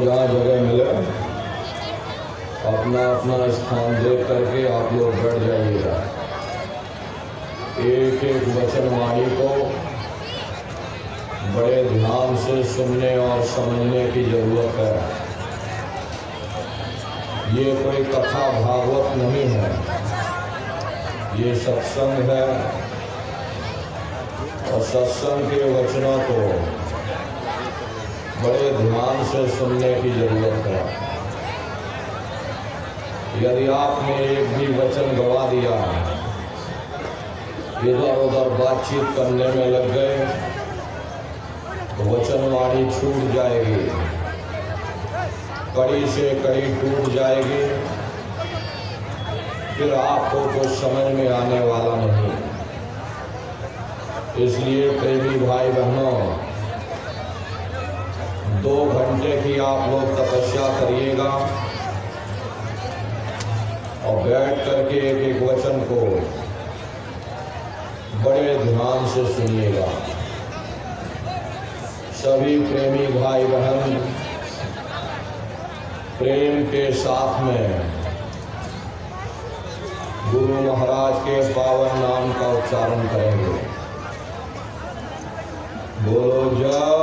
जहाँ जगह मिले अपना अपना स्थान देख करके आप लोग बैठ जाइएगा। एक एक वचन वाणी को बड़े ध्यान से सुनने और समझने की जरूरत है। ये कोई कथा भागवत नहीं है, ये सत्संग है और सत्संग के वचनों को बड़े ध्यान से सुनने की जरूरत है। यदि आपने एक भी वचन गवा दिया, इधर उधर बातचीत करने में लग गए तो वचन वाणी छूट जाएगी, कड़ी से कड़ी टूट जाएगी, फिर आपको कुछ समझ में आने वाला नहीं। इसलिए प्रेमी भाई बहनों, 2 घंटे की आप लोग तपस्या करिएगा और बैठ करके एक एक वचन को बड़े ध्यान से सुनिएगा। सभी प्रेमी भाई बहन प्रेम के साथ में गुरु महाराज के पावन नाम का उच्चारण करेंगे। बोलो जय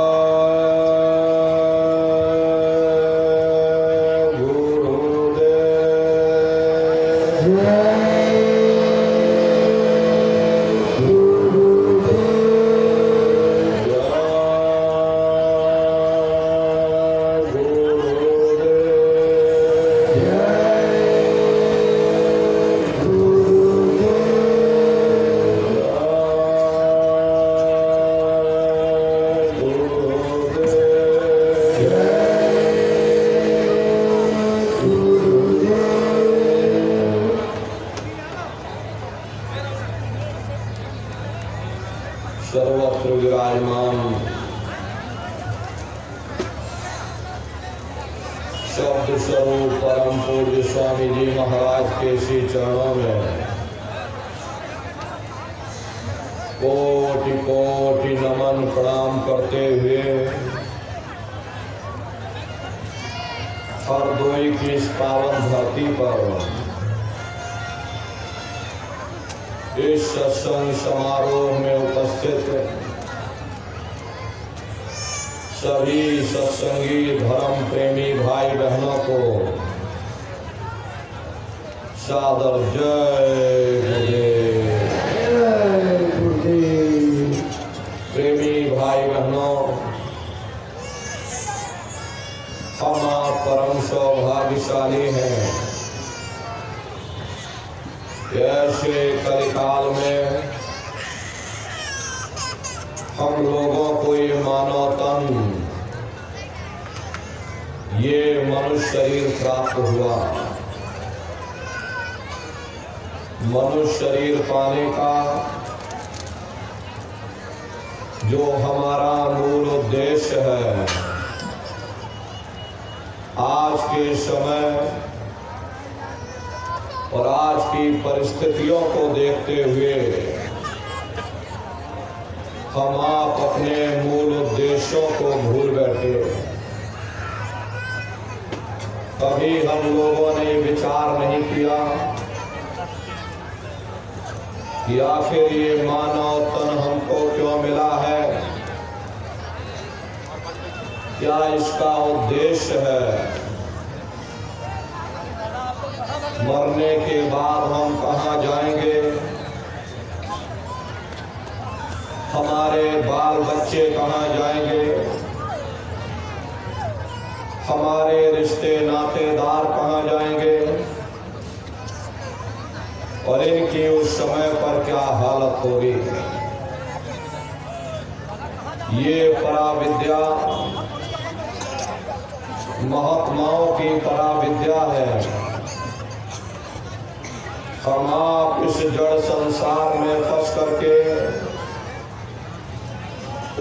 सर्वत्र विराजमान शब्द स्वरूप परम पूज्य स्वामी जी महाराज के श्री चरणों में कोटि कोटि नमन प्रणाम करते हुए हरदोई की इस पावन धरती पर इस सत्संग समारोह में उपस्थित सभी सत्संगी धर्म प्रेमी भाई बहनों को सादर जय गुरुदेव। प्रेमी भाई बहनों, हम आप परम सौभाग्यशाली हैं। ऐसे कलिकाल में हम लोगों को ये मानव तन, ये मनुष्य शरीर प्राप्त हुआ। मनुष्य शरीर पाने का जो हमारा मूल उद्देश्य है, आज के समय और आज की परिस्थितियों को देखते हुए हम आप अपने मूल उद्देश्यों को भूल बैठे। कभी हम लोगों ने विचार नहीं किया कि आखिर ये मानव तन हमको क्यों मिला है, क्या इसका उद्देश्य है, मरने के बाद हम कहाँ जाएंगे, हमारे बाल बच्चे कहाँ जाएंगे, हमारे रिश्ते नातेदार कहाँ जाएंगे और इनकी उस समय पर क्या हालत होगी। ये पराविद्या महात्माओं की पराविद्या है। हम आप इस जड़ संसार में फंस करके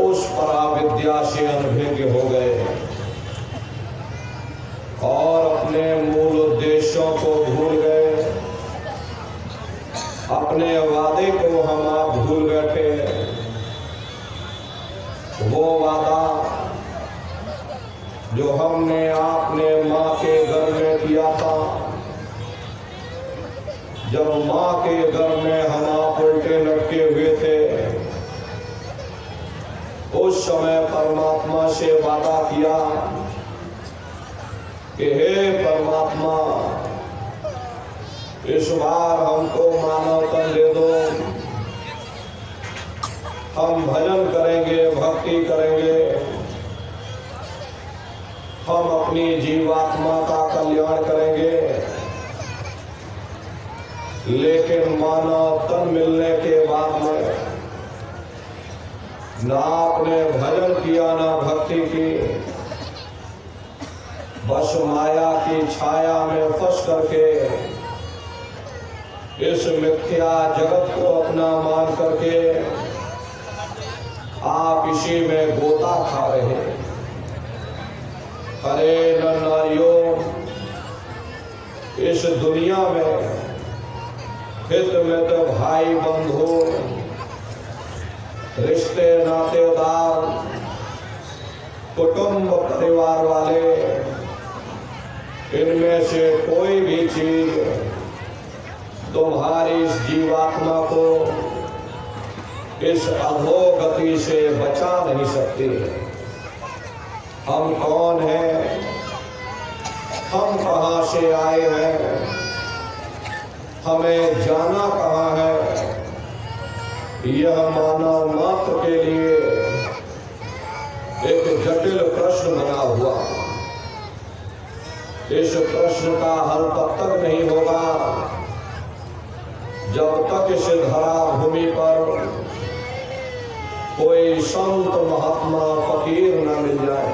उस पराविद्या से अनभिज्ञ हो गए और अपने मूल उद्देश्यों को भूल गए, अपने वादे को हम आप भूल बैठे। वो वादा जो हमने आपने माँ के घर में किया था। जब माँ के घर में हम आप उल्टे लटके हुए थे, उस समय परमात्मा से वादा किया कि हे परमात्मा, इस बार हमको मानव तन दे दो, हम भजन करेंगे, भक्ति करेंगे, हम अपनी जीवात्मा का कल्याण करेंगे। लेकिन मानव तन मिलने के बाद में ना आपने भजन किया ना भक्ति की, बस माया की छाया में फंस करके इस मिथ्या जगत को अपना मान करके आप इसी में गोता खा रहे हैं। अरे नर नारियों, इस दुनिया में हित मित भाई बंधु रिश्ते नातेदार कुटुंब परिवार वाले, इनमें से कोई भी चीज तुम्हारी इस जीवात्मा को इस अधोगति से बचा नहीं सकती। हम कौन हैं, हम कहाँ से आए हैं, हमें जाना कहाँ है, यह मानव मात्र के लिए एक जटिल प्रश्न बना हुआ। इस प्रश्न का हल तब तक नहीं होगा जब तक इस धरा भूमि पर कोई संत महात्मा फकीर न मिल जाए।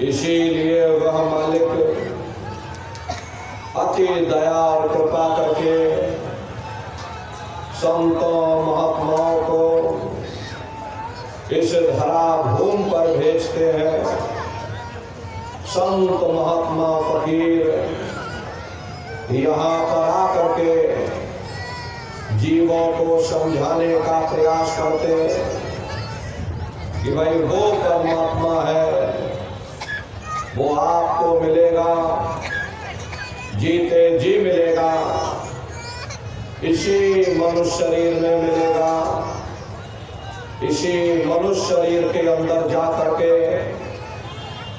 इसीलिए वह मालिक अति दया और कृपा करके संतों महात्माओं को इस धरा भूमि पर भेजते हैं। संत महात्मा फकीर यहाँ पर आकर के जीवों को समझाने का प्रयास करते हैं कि भाई वो परमात्मा है, वो आपको मिलेगा, जीते जी मिलेगा, इसी मनुष्य शरीर में मिलेगा। इसी मनुष्य शरीर के अंदर जा करके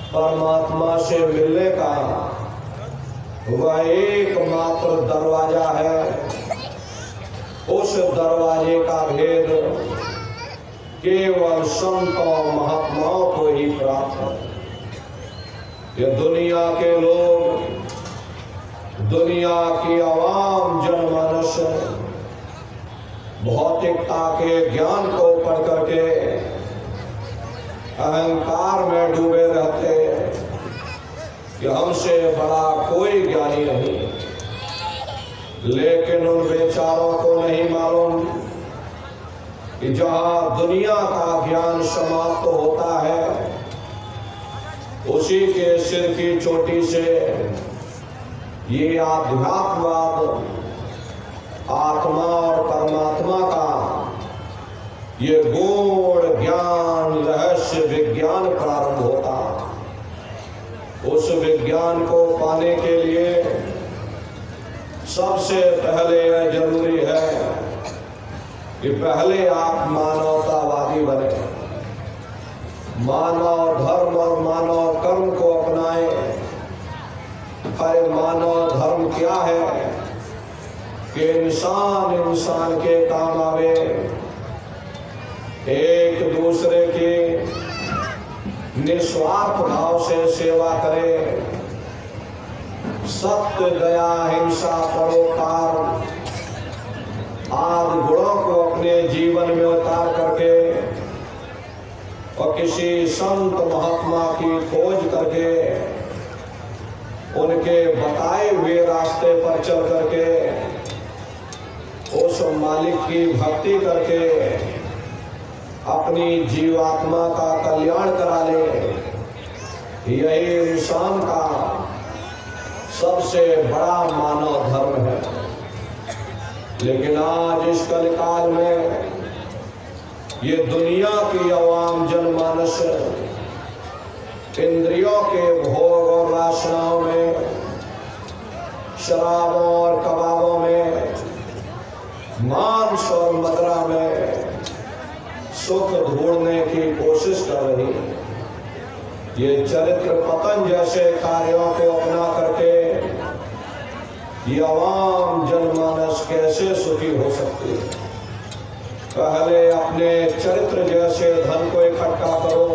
परमात्मा से मिलने का वह एकमात्र दरवाजा है। उस दरवाजे का भेद केवल संतों महात्माओं को ही प्राप्त है। ये दुनिया के लोग, दुनिया की आवाम जनमानस भौतिकता के ज्ञान को पढ़ करके अहंकार में डूबे रहते कि हमसे बड़ा कोई ज्ञानी नहीं। लेकिन उन बेचारों को नहीं मालूम कि जहाँ दुनिया का ज्ञान समाप्त होता है, उसी के सिर की चोटी से ये आध्यात्मवाद, आत्मा और परमात्मा का ये गूढ़ ज्ञान, रहस्य विज्ञान प्रारंभ होता। उस विज्ञान को पाने के लिए सबसे पहले यह जरूरी है कि पहले आप मानवतावादी बने, मानव धर्म और मानव कर्म को अपनाएं। अरे मानव धर्म क्या है कि इंसान इंसान के काम आवे, एक दूसरे की निस्वार्थ भाव से सेवा करे, सत्य दया हिंसा परोपकार आदि गुणों को अपने जीवन में उतार करके और किसी संत महात्मा की खोज करके उनके बताए हुए रास्ते पर चल करके उस मालिक की भक्ति करके अपनी जीवात्मा का कल्याण करा ले। यही इंसान का सबसे बड़ा मानव धर्म है। लेकिन आज इस कलिकाल में ये दुनिया की आवाम जनमानस इंद्रियों के भोग और वासनाओं में, शराबों और कबाबों में, मांस और मदिरा में सुख ढूंढने की कोशिश कर रही है। ये चरित्र पतन जैसे कार्यों को अपना करके ये आवाम जनमानस कैसे सुखी हो सकती है? पहले अपने चरित्र जैसे धन को इकट्ठा करो,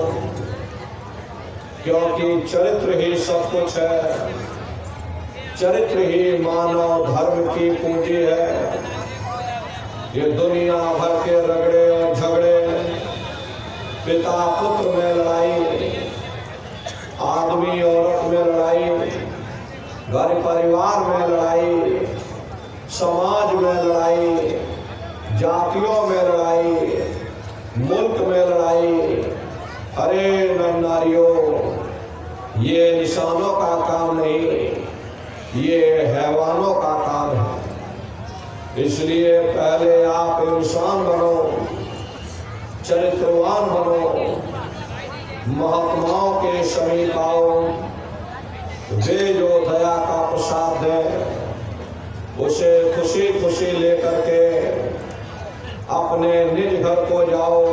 क्योंकि चरित्र ही सब कुछ है। चरित्र ही मानव धर्म की पूंजी है। ये दुनिया भर के रगड़े और झगड़े, पिता पुत्र में लड़ाई, आदमी औरत में लड़ाई, घर परिवार में लड़ाई, समाज में लड़ाई, जातियों में लड़ाई, मुल्क में लड़ाई। अरे नारियों, ये इंसानों का काम नहीं, ये हैवानों का काम है। इसलिए पहले आप इंसान बनो, चरित्रवान बनो, महात्माओं के समीप आओ। वे जो दया का प्रसाद दें उसे खुशी खुशी लेकर के अपने निज घर को जाओ,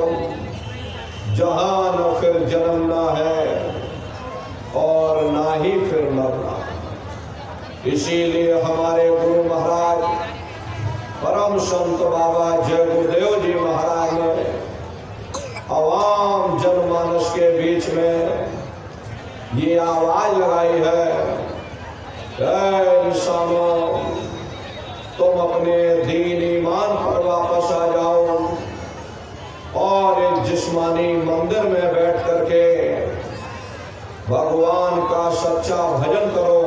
जहां न फिर जन्म ना है और ना ही फिर मरना। इसीलिए हमारे गुरु महाराज परम संत बाबा जय गुरुदेव जी महाराज ने आवाम जनमानस के बीच में ये आवाज लगाई है, इंसानों, तुम अपने दीन ईमान पर वापस आ जाओ और एक जिस्मानी मंदिर में बैठ करके भगवान का सच्चा भजन करो,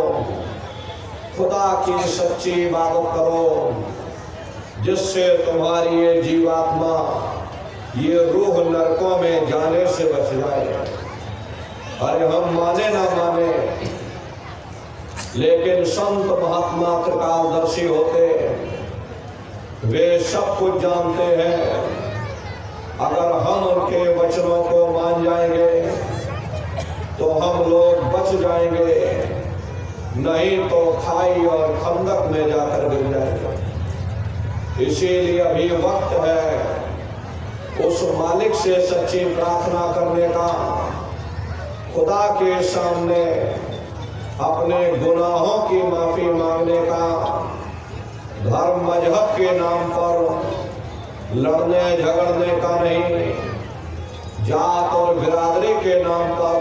खुदा की सच्ची इबादत करो, जिससे तुम्हारी ये जीवात्मा, ये रूह नरकों में जाने से बच जाए। अरे हम माने ना माने, लेकिन संत महात्मा त्रिकालदर्शी होते, वे सब कुछ जानते हैं। अगर हम उनके वचनों को मान जाएंगे तो हम लोग बच जाएंगे, नहीं तो खाई और खंदक में जाकर गिर जाएंगे। इसीलिए अभी वक्त है उस मालिक से सच्ची प्रार्थना करने का, खुदा के सामने अपने गुनाहों की माफी मांगने का, धर्म मजहब के नाम पर लड़ने झगड़ने का नहीं, जात और बिरादरी के नाम पर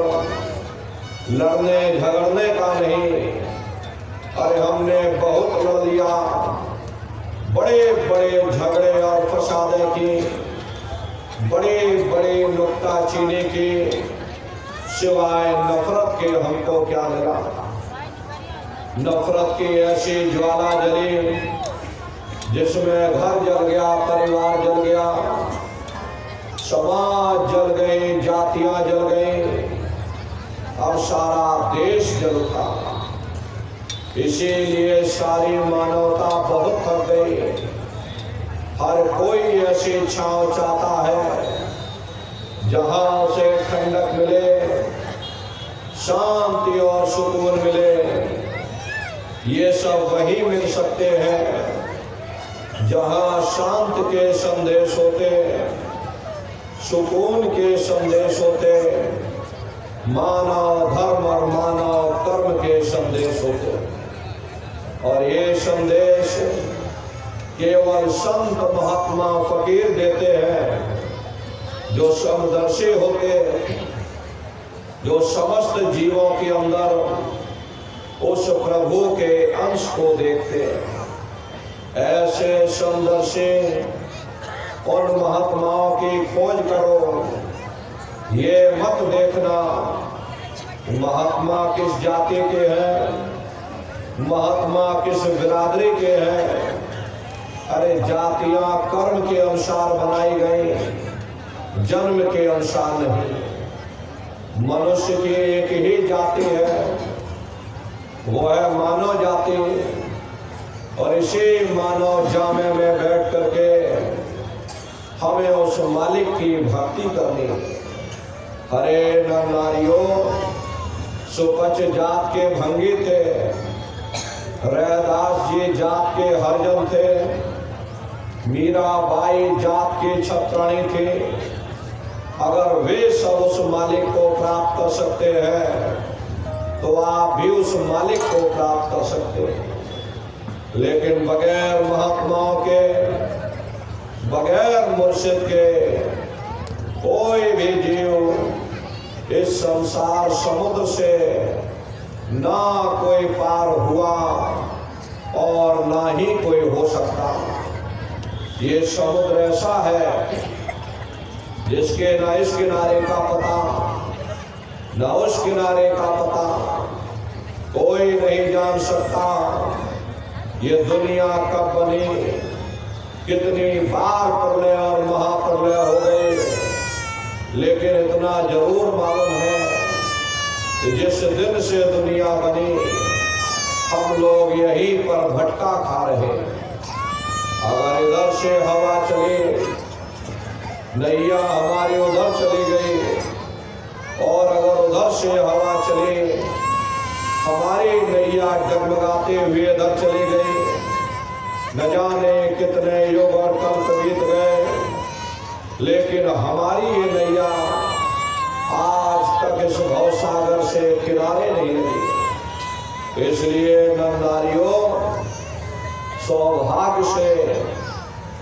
लड़ने झगड़ने का नहीं। अरे हमने बहुत लड़ लिया, बड़े बड़े झगड़े और फसादे की, बड़े बड़े नुक्ताचीनी की, सिवाय नफरत के हमको क्या मिला? नफरत की ऐसी ज्वाला जली जिसमें घर जल गया, परिवार जल गया, समाज जल गए, जातियां जल गई, अब सारा देश जल उठा। इसीलिए सारी मानवता बहुत थक गई। हर कोई ऐसी छांव चाहता है जहां उसे ठंडक मिले, शांति और सुकून मिले। ये सब वही मिल सकते हैं जहां शांत के संदेश होते, सुकून के संदेश होते, मानव धर्म और मानव कर्म के संदेश होते। और ये संदेश केवल संत महात्मा फकीर देते हैं, जो समदर्शी होते, जो समस्त जीवों के अंदर उस प्रभु के अंश को देखते हैं। ऐसे समदर्शी उन महात्माओं की खोज करो। ये मत देखना महात्मा किस जाति के हैं, महात्मा किस बिरादरी के हैं। अरे जातियां कर्म के अनुसार बनाई गई, जन्म के अनुसार नहीं। मनुष्य की एक ही जाति है, वो है मानव जाति। और इसी मानव जामे में बैठ करके हमें उस मालिक की भक्ति करनी। हरे नर नारियों, सुपच जात के भंगी थे, रैदास जी जात के हरिजन थे, मीराबाई जात की छत्राणी थी। अगर वे सब उस मालिक को प्राप्त कर सकते हैं तो आप भी उस मालिक को प्राप्त कर सकते हैं। लेकिन बगैर महात्माओं के, बगैर मुर्शिद के कोई भी जीव इस संसार समुद्र से ना कोई पार हुआ और ना ही कोई हो सकता। ये समुद्र ऐसा है जिसके ना इस किनारे का पता ना उस किनारे का पता कोई नहीं जान सकता। ये दुनिया कब बनी, कितनी बार प्रलय और महाप्रलय हो गए, लेकिन इतना जरूर मालूम है कि जिस दिन से दुनिया बनी हम लोग यहीं पर भटका खा रहे। अगर इधर से हवा चली, नैया हमारी उधर चली गई, और अगर उधर से हवा चली हमारी नैया डगमगाते हुए इधर चली गई। न जाने कितने युग और कल्प बीत गए, लेकिन हमारी ये नैया आज तक इस भवसागर से किनारे नहीं लगी। इसलिए नरनारियों, सौभाग्य से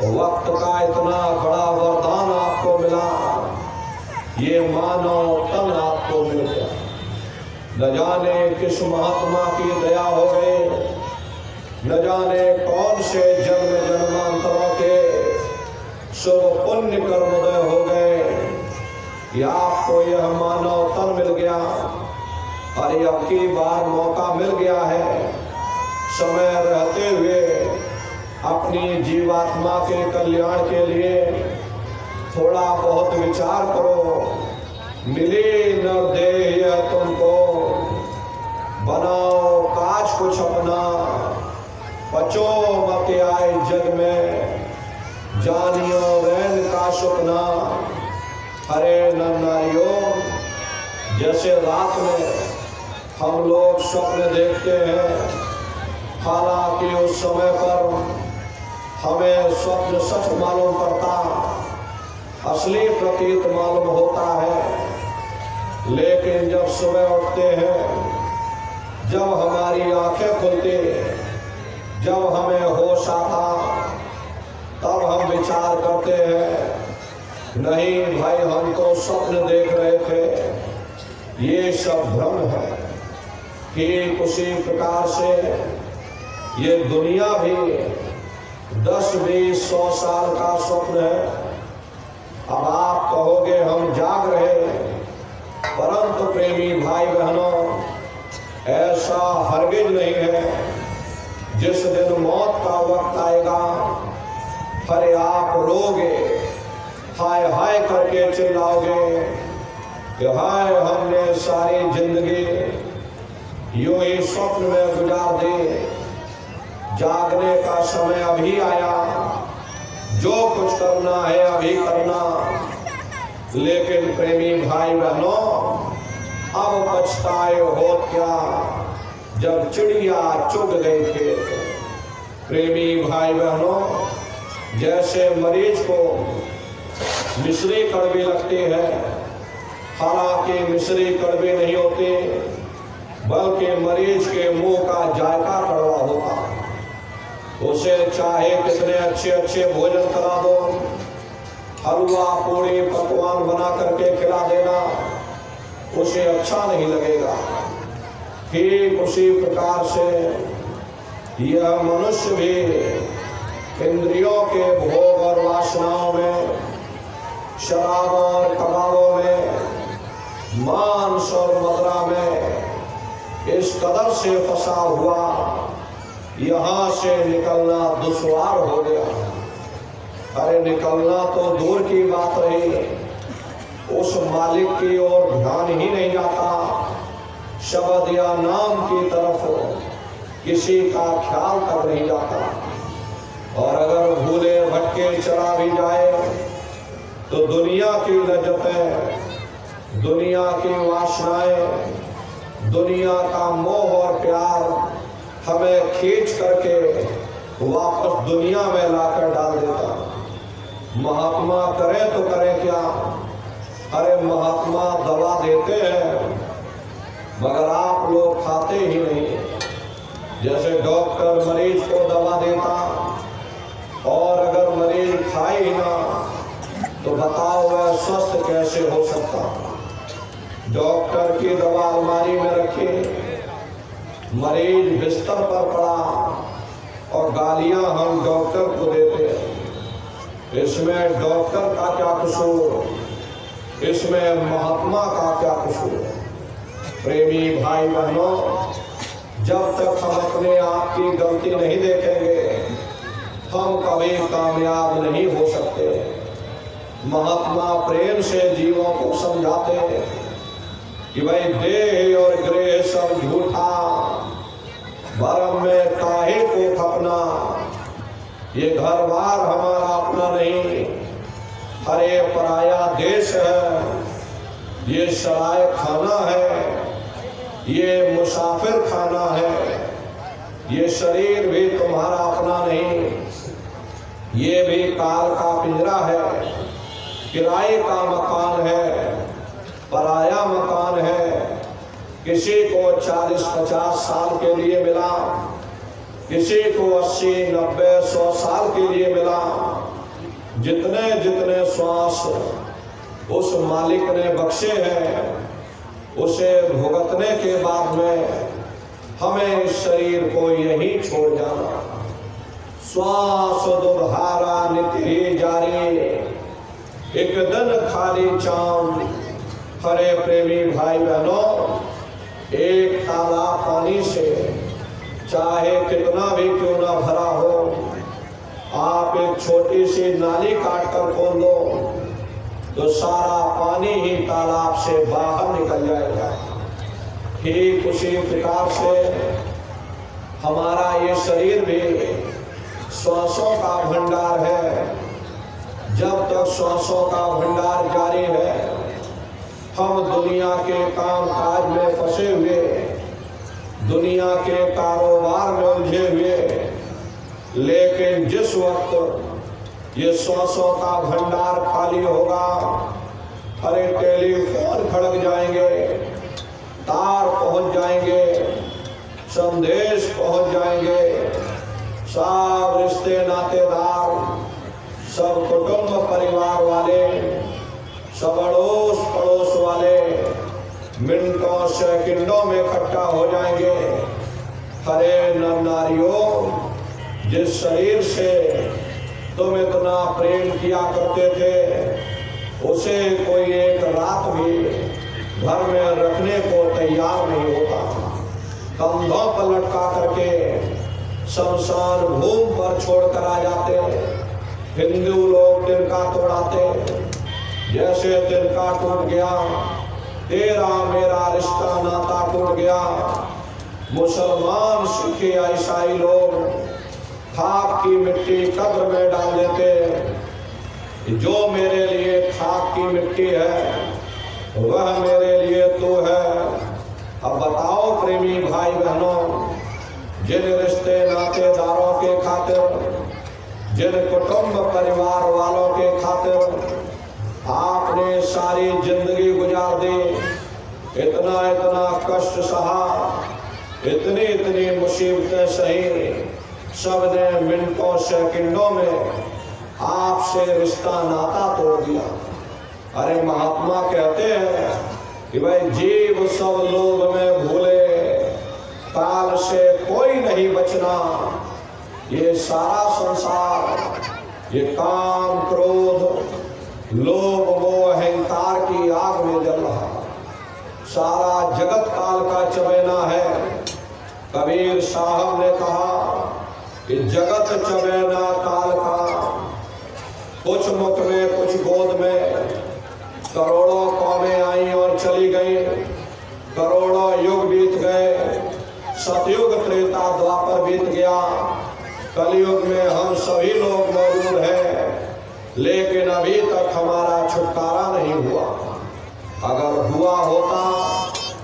वक्त का इतना बड़ा वरदान आपको मिला, ये मानव तन आपको मिल गया। न जाने किस महात्मा की दया हो गई, न जाने कौन से जन्म जन्मांतरों के शुभ पुण्य कर्मोदय हो गए कि आपको यह मानव तन मिल गया। और अब की बार मौका मिल गया है, समय रहते हुए अपनी जीवात्मा के कल्याण के लिए थोड़ा बहुत विचार करो। मिली न देह तुमको, बनाओ काज कुछ अपना, बचो मत आए जग में, जानियो रैन का सुपना। अरे नरनारियों, जैसे रात में हम लोग स्वप्न देखते हैं, हालांकि उस समय पर हमें स्वप्न सच मालूम पड़ता, असली प्रतीत मालूम होता है। लेकिन जब सुबह उठते हैं, जब हमारी आंखें खुलती, जब हमें होश आता, तब हम विचार करते हैं, नहीं भाई हम तो स्वप्न देख रहे थे, ये सब भ्रम है। कि उसी प्रकार से ये दुनिया भी 10, 20, 100 साल का स्वप्न है। अब आप कहोगे हम जाग रहे, परंतु प्रेमी भाई बहनों, ऐसा हरगिज नहीं है। जिस दिन मौत का वक्त आएगा, अरे आप रोगे, हाय हाय करके चिल्लाओगे कि हाय हमने सारी जिंदगी यूं ही स्वप्न में गुजार दी, जागने का समय अभी आया, जो कुछ करना है अभी करना। लेकिन प्रेमी भाई बहनों, अब पछताए होत क्या जब चिड़िया चुग गई थे। प्रेमी भाई बहनों, जैसे मरीज को मिश्री कड़वी लगती है, हालांकि मिश्री कड़वी नहीं होती, बल्कि मरीज के मुंह का जायका कड़वा होता। उसे चाहे कितने अच्छे अच्छे भोजन करा दो, हलवा पूड़ी पकवान बना करके खिला देना, उसे अच्छा नहीं लगेगा। ठीक उसी प्रकार से यह मनुष्य भी इंद्रियों के भोग और वासनाओं में, शराब और कबाबों में, मांस और मदिरा में इस कदर से फंसा हुआ, यहाँ से निकलना दुश्वार हो गया। अरे निकलना तो दूर की बात रही, उस मालिक की ओर ध्यान ही नहीं जाता, शब्द या नाम की तरफ किसी का ख्याल तक नहीं जाता। और अगर भूले भटके चला भी जाए तो दुनिया की लज्जतें, दुनिया की वासनाएं दुनिया का मोह और प्यार हमें खींच करके वापस दुनिया में लाकर डाल देता। महात्मा करें तो करें क्या? अरे महात्मा दवा देते हैं मगर आप लोग खाते ही नहीं। जैसे डॉक्टर मरीज को दवा देता और अगर मरीज खाए ही ना तो बताओ वह स्वस्थ कैसे हो सकता? डॉक्टर की दवा अलमारी में रखी, मरीज बिस्तर पर पड़ा और गालियां हम डॉक्टर को देते हैं। इसमें डॉक्टर का क्या कसूर? इसमें महात्मा का क्या कसूर? प्रेमी भाई बहनों, जब तक हम अपने आप की गलती नहीं देखेंगे हम कभी कामयाब नहीं हो सकते। महात्मा प्रेम से जीवों को समझाते हैं कि भाई देह और गृह सब झूठा, भरम में काहे को खपना। ये घर बार हमारा अपना नहीं, हरे पराया देश है। ये सराय खाना है, ये मुसाफिर खाना है। ये शरीर भी तुम्हारा अपना नहीं, ये भी काल का पिंजरा है, किराए का मकान है, पराया मकान है। किसी को 40-50 साल के लिए मिला, किसी को 80-90-100 साल के लिए मिला। जितने जितने श्वास उस मालिक ने बख्शे हैं उसे भुगतने के बाद में हमें इस शरीर को यही छोड़ जाना। श्वास दुर्धारा नित्य ही जारी, एक दिन खाली चांद। हरे प्रेमी भाई बहनों, एक तालाब पानी से चाहे कितना भी क्यों ना भरा हो, आप एक छोटी सी नाली काट कर खोल दो तो सारा पानी ही तालाब से बाहर निकल जाएगा। ठीक उसी प्रकार से हमारा ये शरीर भी श्वासों का भंडार है। जब तक श्वासों का भंडार जारी है हम दुनिया के काम काज में फंसे हुए, दुनिया के कारोबार में उलझे हुए। लेकिन जिस वक्त ये श्वासों का भंडार खाली होगा, अरे टेलीफोन खड़क जाएंगे, तार पहुंच जाएंगे, संदेश पहुंच जाएंगे। सब रिश्ते नातेदार, सब कुटुंब परिवार वाले, सब अड़ोस पड़ोस वाले मिनटों सेकंडों में इकट्ठा हो जाएंगे। हरे नर नारियों, जिस शरीर से तुम इतना प्रेम किया करते थे उसे कोई एक रात भी घर में रखने को तैयार नहीं होता। कंधों पर लटका करके शमशान भूमि पर छोड़कर आ जाते। हिंदू लोग तिनका तोड़ाते, जैसे तिनका टूट गया तेरा मेरा रिश्ता नाता टूट गया। मुसलमान सिख ईसाई लोग खाक की मिट्टी कब्र में डाल देते। जो मेरे लिए खाक की मिट्टी है वह मेरे लिए तू है। अब बताओ प्रेमी भाई बहनों, जिन रिश्ते नातेदारों के खातिर, जिन कुटुंब परिवार वालों के खातिर आपने सारी जिंदगी गुजार दी, इतना इतना कष्ट सहा, इतनी इतनी मुसीबतें सही, सब ने मिनटों सेकंडों में आपसे रिश्ता नाता तोड़ दिया। अरे महात्मा कहते हैं कि भाई जीव सब लोग में भूले, काल से कोई नहीं बचना। ये सारा संसार ये काम क्रोध लोभ मोह अहंकार की आग में जल रहा। सारा जगत काल का चबेना है। कबीर साहब ने कहा कि जगत चबेना काल का, कुछ मुख में कुछ गोद में। करोड़ों कौमें आई और चली गई, करोड़ों युग बीत गए, सतयुग त्रेता द्वापर बीत गया, कलयुग में हम सभी लोग मौजूद हैं, लेकिन अभी तक हमारा छुटकारा नहीं हुआ। अगर हुआ होता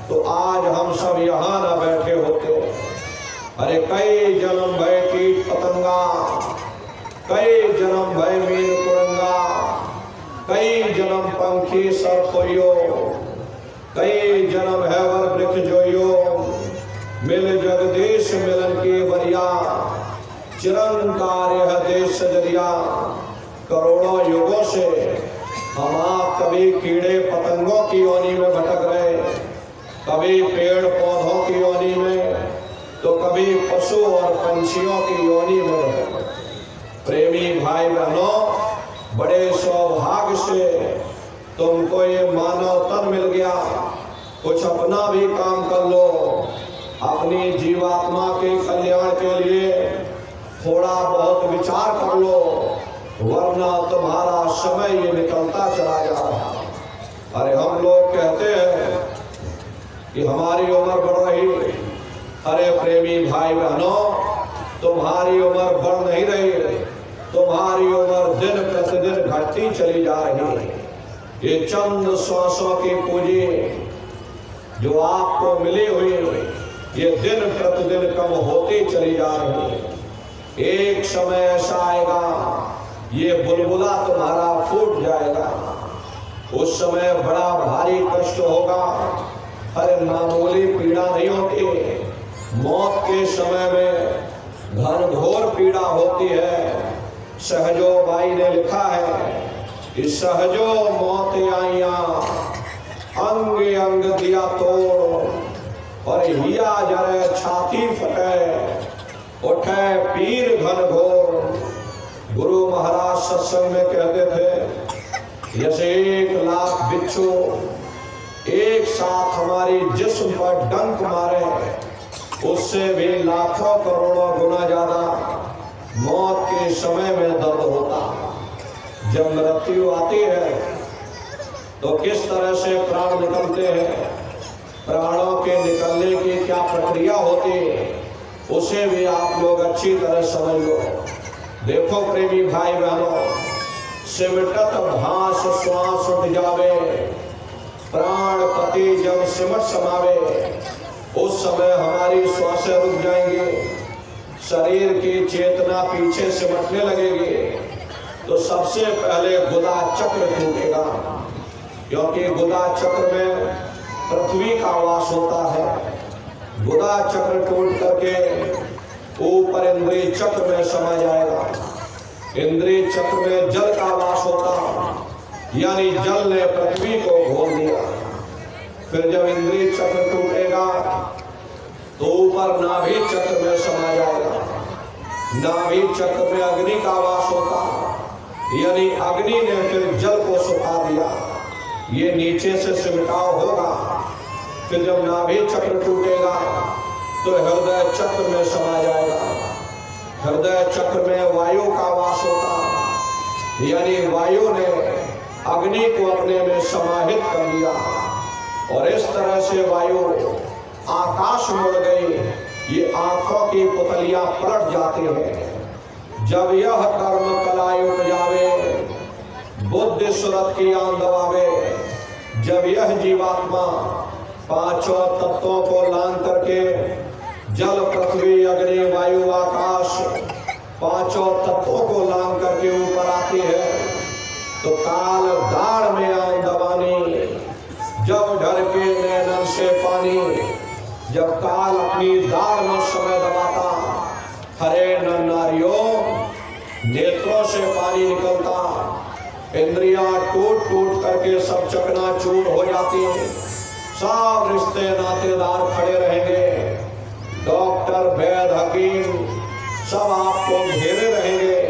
तो आज हम सब यहाँ न बैठे होते। अरे कई जन्म भय कीट पतंगा, कई जन्म भय मीन कुरंगा, कई जन्म पंखी सर कोयो, कई जन्म है वर वृक्ष जोयो, मिल जगदीश मिलन की बरिया, चिरंकार यह देश दरिया। करोड़ों युगों से हम आप कभी कीड़े पतंगों की योनि में भटक रहे, कभी पेड़ पौधों की योनि में, तो कभी पशु और पंछियों की योनि में। प्रेमी भाई बहनों, बड़े सौभाग्य से तुमको ये मानव तन मिल गया। कुछ अपना भी काम कर लो, अपनी जीवात्मा के कल्याण के लिए थोड़ा बहुत विचार कर लो, वरना तुम्हारा समय ये निकलता चला जा रहा है। अरे हम लोग कहते हैं कि हमारी उम्र बढ़ रही। अरे प्रेमी भाई बहनों, तुम्हारी उम्र बढ़ नहीं रही, तुम्हारी उम्र दिन प्रतिदिन घटती चली जा रही है। ये चंद श्वासों की पूंजी जो आपको मिली हुई, ये दिन प्रतिदिन कम होती चली जा रही है। एक समय ऐसा आएगा, ये बुलबुला तुम्हारा फूट जाएगा। उस समय बड़ा भारी कष्ट होगा। अरे मामूली पीड़ा नहीं होती, मौत के समय में घनघोर पीड़ा होती है। सहजो बाई ने लिखा है कि सहजो मौत आइया, अंग अंग दिया तोड़, और हिया जरे छाती फटे, उठे पीर घनघोर। गुरु महाराज सत्संग में कहते थे, जैसे 1,00,000 बिच्छू एक साथ हमारी जिस्म पर डंक मारे, उससे भी लाखों करोड़ों गुना ज्यादा मौत के समय में दर्द होता। जब मृत्यु आती है तो किस तरह से प्राण निकलते हैं, प्राणों के निकलने की क्या प्रक्रिया होती है, उसे भी आप लोग अच्छी तरह समझ लो। देखो प्रेमी भाई बहनों, सिमटत भास श्वास उठ जावे, प्राण पति जब सिमट समावे, उस समय हमारी श्वासें रुक जाएंगी, शरीर की चेतना पीछे सिमटने लगेगी। तो सबसे पहले गुदा चक्र टूटेगा, क्योंकि गुदा चक्र में पृथ्वी का वास होता है। गुदा चक्र टूट करके ऊपर इंद्रिय चक्र में समा जाएगा। इंद्रिय चक्र में जल का वास होता, यानी जल ने पृथ्वी को घोल दिया। फिर जब इंद्रिय चक्र टूटेगा तो ऊपर नाभि चक्र में समा जाएगा। नाभि चक्र में अग्नि का वास होता, यानी अग्नि ने फिर जल को सुखा दिया। ये नीचे से सिमटाव होगा। फिर जब नाभि चक्र टूटेगा तो हृदय चक्र में समा जाएगा। हृदय चक्र में वायु का वास होता, यानी वायु ने अग्नि को अपने में समाहित कर लिया, और इस तरह से वायु आकाश में उड़ गई। ये आंखों की पुतलियां पलट जाती हैं। जब यह कर्म कलाई उपजावे, बुद्धि सुरत की आन दबावे, जब यह जीवात्मा पांचों तत्वों को लांग करके जल पृथ्वी अग्नि वायु आकाश पांचों तत्वों को लांग करके ऊपर आती है, तो काल दाढ़ में आन दबानी, जब ढर के नैनन से पानी, जब काल अपनी दाढ़ में समय दबाता, हरे नारियों नेत्रों से पानी निकलता, इंद्रियां टूट टूट करके सब चकनाचूर हो जाती हैं। सब रिश्ते नातेदार खड़े रहेंगे, डॉक्टर वैद हकीम सब आपको घेरे रहेंगे,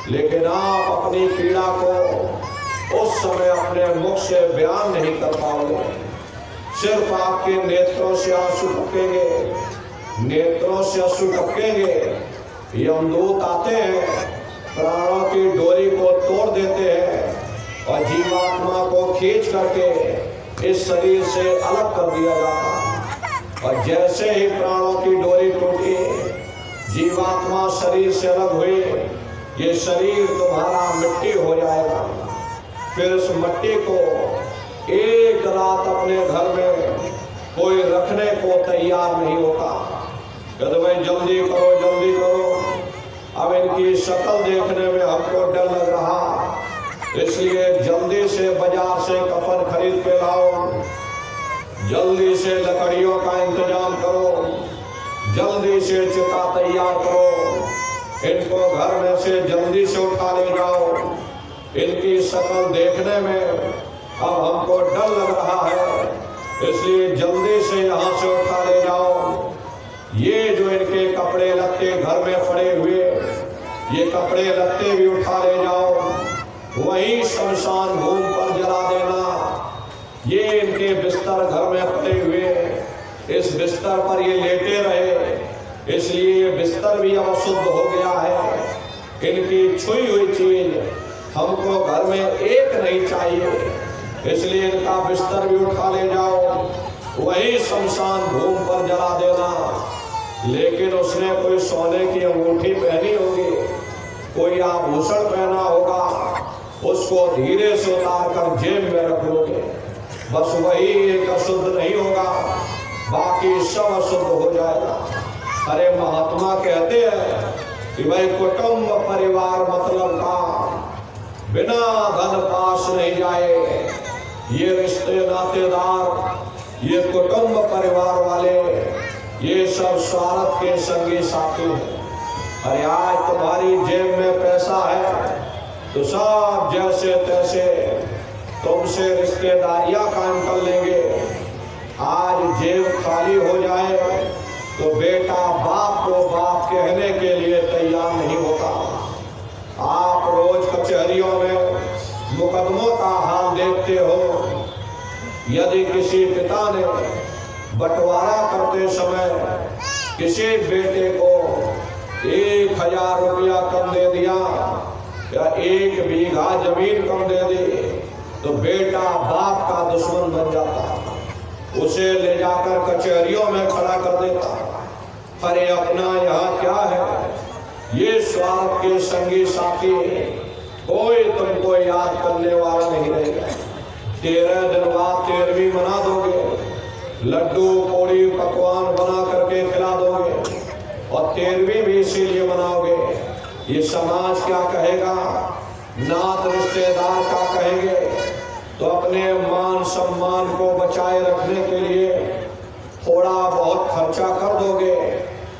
लेकिन आप अपनी पीड़ा को उस समय अपने मुख से बयान नहीं कर पाओगे। सिर्फ आपके नेत्रों से आंसू टपकेंगे, नेत्रों से आंसू टपकेंगे। यमदूत आते हैं, प्राणों की डोरी को तोड़ देते हैं और जीवात्मा को खींच करके इस शरीर से अलग कर दिया जाता है। और जैसे ही प्राणों की डोरी टूटी, जीवात्मा शरीर से अलग हुई, ये शरीर तुम्हारा मिट्टी हो जाएगा। फिर उस मिट्टी को एक रात अपने घर में कोई रखने को तैयार नहीं होता। कहते भाई जल्दी करो जल्दी करो, अब इनकी शक्ल देखने में हमको डर लग रहा, इसलिए जल्दी से बाजार से कफन खरीद के लाओ, जल्दी से लकड़ियों का इंतजाम करो, जल्दी से चिता तैयार करो, इनको घर में से जल्दी से उठा ले जाओ, इनकी शक्ल देखने में अब हमको डर लग रहा है, इसलिए जल्दी से यहाँ से उठा ले जाओ। ये जो इनके कपड़े लत्ते घर में पड़े हुए, ये कपड़े लत्ते भी उठा ले जाओ, वहीं शमशान भूमि पर जला देना। ये इनके बिस्तर घर में पड़े हुए, इस बिस्तर पर ये लेटे रहे, इसलिए ये बिस्तर भी अब अशुद्ध हो गया है। इनकी छुई हुई चीज हमको घर में एक नहीं चाहिए, इसलिए इनका बिस्तर भी उठा ले जाओ, वही शमशान भूमि पर जला देना। लेकिन उसने कोई सोने की अंगूठी पहनी होगी, कोई आभूषण पहना होगा, उसको धीरे से उतार कर जेब में रख लोगे, बस वही एक अशुद्ध नहीं होगा, बाकी सब अशुद्ध हो जाएगा। अरे महात्मा कहते हैं कि भाई कुटुंब परिवार मतलब का बिना धन पास नहीं जाए। ये रिश्ते नातेदार, ये कुटुंब परिवार वाले, ये सब स्वार्थ के संगी साथी हैं। अरे आज तुम्हारी जेब में पैसा है तो सब जैसे तैसे तुमसे रिश्तेदारियां कायम कर लेंगे। आज जेब खाली हो जाए तो बेटा बाप को बाप कहने के लिए तैयार नहीं होता। आप रोज कचहरियों में मुकदमों का हाल देखते हो। यदि किसी पिता ने बंटवारा करते समय किसी बेटे को 1000 रुपया कम दे दिया या 1 बीघा जमीन कम दे दी तो बेटा बाप का दुश्मन बन जाता, उसे ले जाकर कचहरियों में खड़ा कर देता। अरे अपना यहाँ क्या है, ये स्वार्थ के संगी साथी, कोई तुमको याद करने वाला नहीं रहेगा। 13 दिन बाद 13वीं मना दोगे, लड्डू पूड़ी पकवान बना करके खिला दोगे और 13वीं भी इसीलिए मनाओगे। ये समाज क्या कहेगा, नात रिश्तेदार क्या कहेंगे, तो अपने मान सम्मान को बचाए रखने के लिए थोड़ा बहुत खर्चा कर दोगे,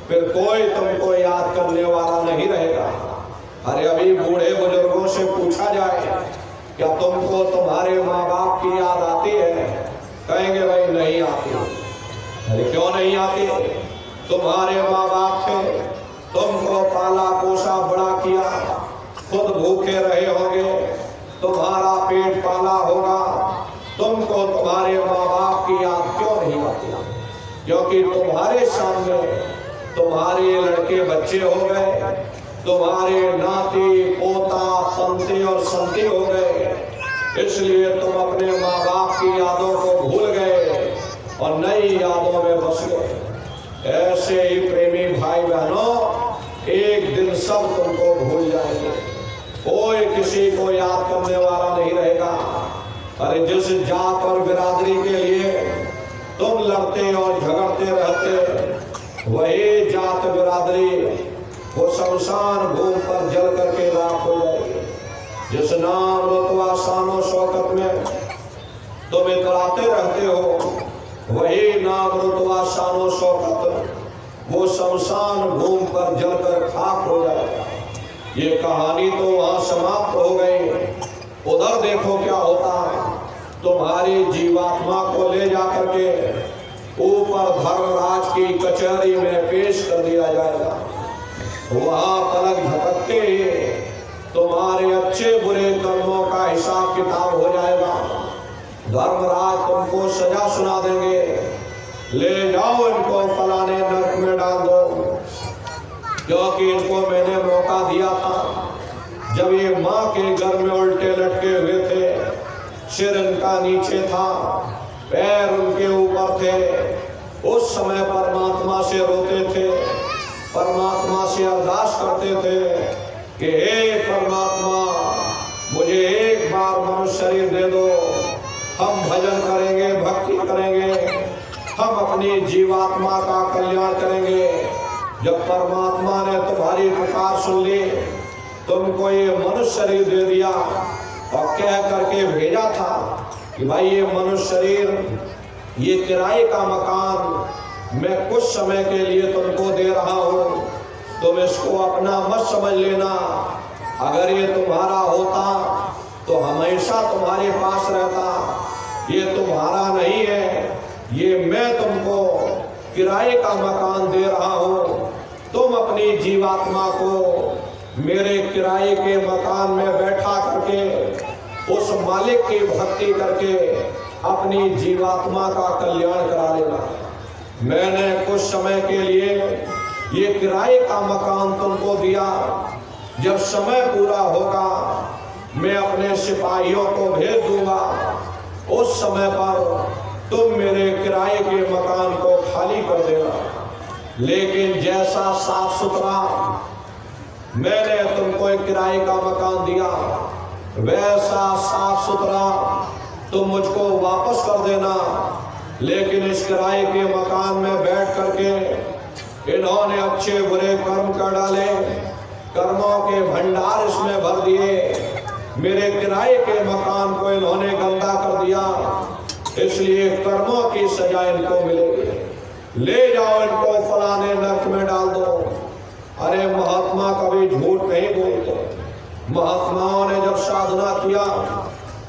फिर कोई तुमको याद करने वाला नहीं रहेगा। अरे अभी बूढ़े बुजुर्गों से पूछा जाए क्या तुमको तुम्हारे माँ बाप की याद आती है, कहेंगे भाई नहीं आती। अरे क्यों नहीं आती, तुम्हारे माँ बाप थे, तुमको पाला पोसा बड़ा किया, खुद भूखे रहे होंगे, तुम्हारा पेट पाला होगा, तुमको तुम्हारे माँ बाप की याद क्यों नहीं आती? क्योंकि तुम्हारे सामने तुम्हारे लड़के बच्चे हो गए, तुम्हारे नाती पोता पंती और संती हो गए, इसलिए तुम अपने माँ बाप की यादों को भूल गए और नई यादों में बस गए। ऐसे ही प्रेमी भाई बहनों, एक दिन सब तुमको भूल जाएंगे, कोई किसी को याद करने वाला नहीं रहेगा। अरे जिस जात और बिरादरी के लिए तुम लड़ते और झगड़ते रहते, वही जात बिरादरी वो शमशान भूमि पर जल करके राख हो जाएगी। जिस नाम रुतबा शानो शौकत में तुम इतराते रहते हो, वही नाम रुतबा शानो शौकत वो शमशान भूमि पर जलकर खाक हो जाएगा। ये कहानी तो वहां समाप्त हो गई, उधर देखो क्या होता है। तुम्हारी जीवात्मा को ले जाकर के ऊपर धर्मराज की कचहरी में पेश कर दिया जाएगा। वहां पलक झपकते ही तुम्हारे अच्छे बुरे कर्मों का हिसाब किताब हो जाएगा। धर्मराज तुमको सजा सुना देंगे, ले जाओ इनको फलाने नरक में डाल दो, क्योंकि इनको मैंने मौका दिया था जब ये माँ के घर में उल्टे लटके हुए थे, सिर इनका नीचे था, पैर उनके ऊपर थे, उस समय परमात्मा से रोते थे, परमात्मा से अरदास करते थे कि हे परमात्मा मुझे एक बार मनुष्य शरीर दे दो, हम भजन करेंगे, भक्ति करेंगे, हम अपनी जीवात्मा का कल्याण करेंगे। जब परमात्मा ने तुम्हारी पुकार सुन ली, तुमको ये मनुष्य शरीर दे दिया और कह करके भेजा था कि भाई ये मनुष्य शरीर, ये किराए का मकान मैं कुछ समय के लिए तुमको दे रहा हूँ, तुम इसको अपना मत समझ लेना। अगर ये तुम्हारा होता तो हमेशा तुम्हारे पास रहता। ये तुम्हारा नहीं है, ये मैं तुमको किराए का मकान दे रहा हूँ। तुम अपनी जीवात्मा को मेरे किराए के मकान में बैठा करके उस मालिक की भक्ति करके अपनी जीवात्मा का कल्याण करा लेना। मैंने कुछ समय के लिए ये किराए का मकान तुमको दिया, जब समय पूरा होगा मैं अपने सिपाहियों को भेज दूंगा, उस समय पर तुम मेरे किराए के मकान को खाली कर देना। लेकिन जैसा साफ सुथरा मैंने तुमको एक किराए का मकान दिया, वैसा साफ सुथरा तुम मुझको वापस कर देना। लेकिन इस किराए के मकान में बैठ करके इन्होंने अच्छे बुरे कर्म कर डाले, कर्मों के भंडार इसमें भर दिए, मेरे किराए के मकान को इन्होंने गंदा कर दिया, इसलिए कर्मों की सजा इनको मिलेगी। ले जाओ इनको फलाने नरक में डाल दो। अरे महात्मा कभी झूठ नहीं बोलते। महात्माओं ने जब साधना किया,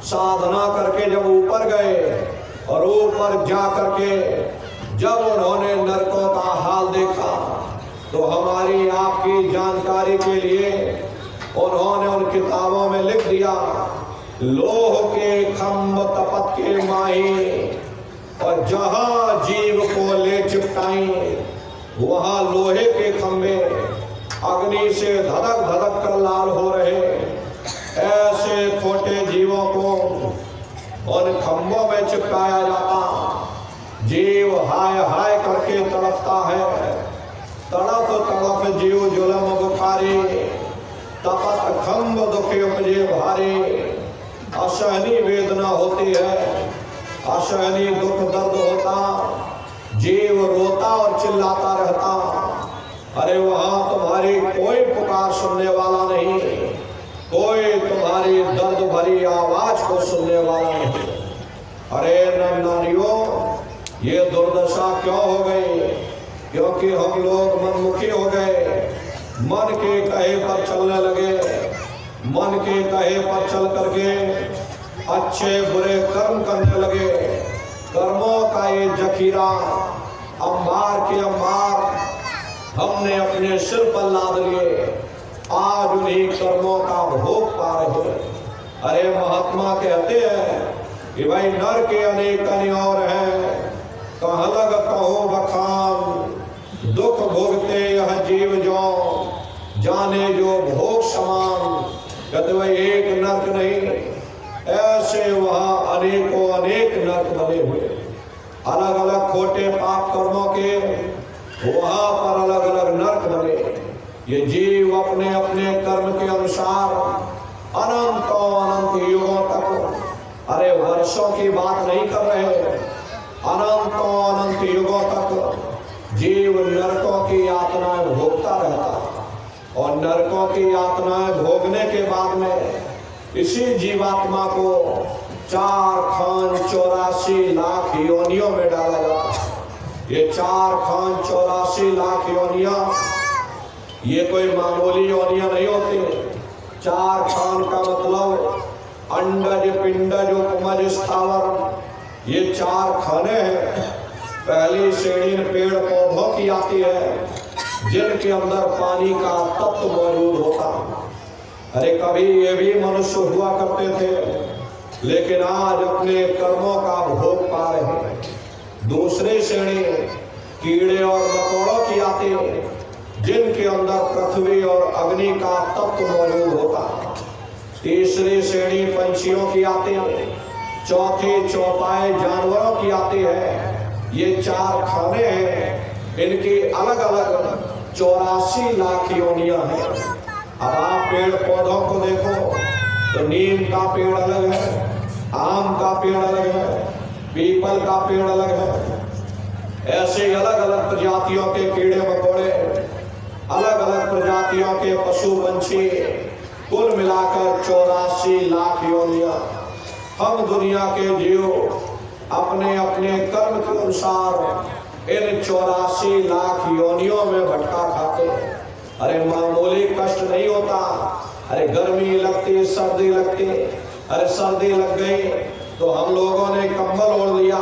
साधना करके जब ऊपर गए और ऊपर जा करके जब उन्होंने नरकों का हाल देखा, तो हमारी आपकी जानकारी के लिए उन्होंने उन किताबों में लिख दिया, लोह के खम्भ तपत के माही, और जहां जीव को ले चिपटाई वहां लोहे के खंभे अग्नि से धधक धधक कर लाल हो रहे। ऐसे खोटे जीवों को उन खंभों में चिपकाया जाता। जीव हाय हाय करके तड़पता है, तड़प तड़प जीव जुलम बुखारे, तपत खम्भ दुखे उपजे भारे। असहनीय वेदना होती है, असहनीय दुख दर्द होता, जीव रोता और चिल्लाता रहता। अरे वहां तुम्हारी कोई पुकार सुनने वाला नहीं, कोई तुम्हारी दर्द भरी आवाज को सुनने वाला नहीं। अरे नारियों, ये दुर्दशा क्यों हो गई? क्योंकि हम लोग मनमुखी हो गए, मन के कहे पर चलने लगे, मन के कहे पर चल करके अच्छे बुरे कर्म करने लगे। कर्मों का ये जखीरा अंबार के अंबार हमने अपने सिर पर लाद लिए, आज उन्हीं कर्मों का भोग पा रहे। अरे महात्मा कहते हैं कि भाई नर के अनेक और हैं, कहाँ लग कहो बखान, दुख भोगते यह जीव जो जाने जो भोग समान। कहते भाई एक नरक नहीं, ऐसे वहां अनेकों अनेक नरक बने हुए, अलग अलग खोटे पाप कर्मों के वहां पर अलग अलग नरक बने। ये जीव अपने अपने कर्म के अनुसार अनंतों अनंत युगों तक, अरे वर्षों की बात नहीं कर रहे, अनंतों अनंत युगों तक जीव नरकों की यातनाएं भोगता रहता। और नरकों की यातनाएं भोगने के बाद में इसी जीवात्मा को 4,84 लाख योनियों में डाला जाता। ये 4,84 लाख योनियां, ये कोई मामूली योनियां नहीं होती। 4 खान का मतलब अंडज पिंडज उपमज स्थावर, ये 4 खाने हैं। पहली श्रेणी पेड़ पौधों की आती है जिनके अंदर पानी का तत्व मौजूद होता। अरे कभी ये भी मनुष्य हुआ करते थे, लेकिन आज अपने कर्मों का भोग पा रहे हैं। दूसरी श्रेणी कीड़े और मकोड़ों की आती है जिनके अंदर पृथ्वी और अग्नि का तत्व मौजूद होता। तीसरी श्रेणी पंछियों की आती है। चौथी चौपाई जानवरों की आती है। ये 4 खाने हैं, इनकी अलग अलग 84 लाख योनियां हैं। अब आप पेड़ पौधों को देखो तो नीम का पेड़ अलग है, आम का पेड़ अलग है, पीपल का पेड़ अलग है, ऐसे अलग अलग प्रजातियों के कीड़े मकोड़े, अलग अलग प्रजातियों के पशु पंछी, कुल मिलाकर 84 लाख योनियां हम दुनिया के जीव अपने अपने कर्म के अनुसार इन 84 लाख योनियों में भटका खाते। अरे मामूली कष्ट नहीं होता। अरे गर्मी लगती, सर्दी लगती, अरे सर्दी लग गई तो हम लोगों ने कंबल ओढ़ लिया,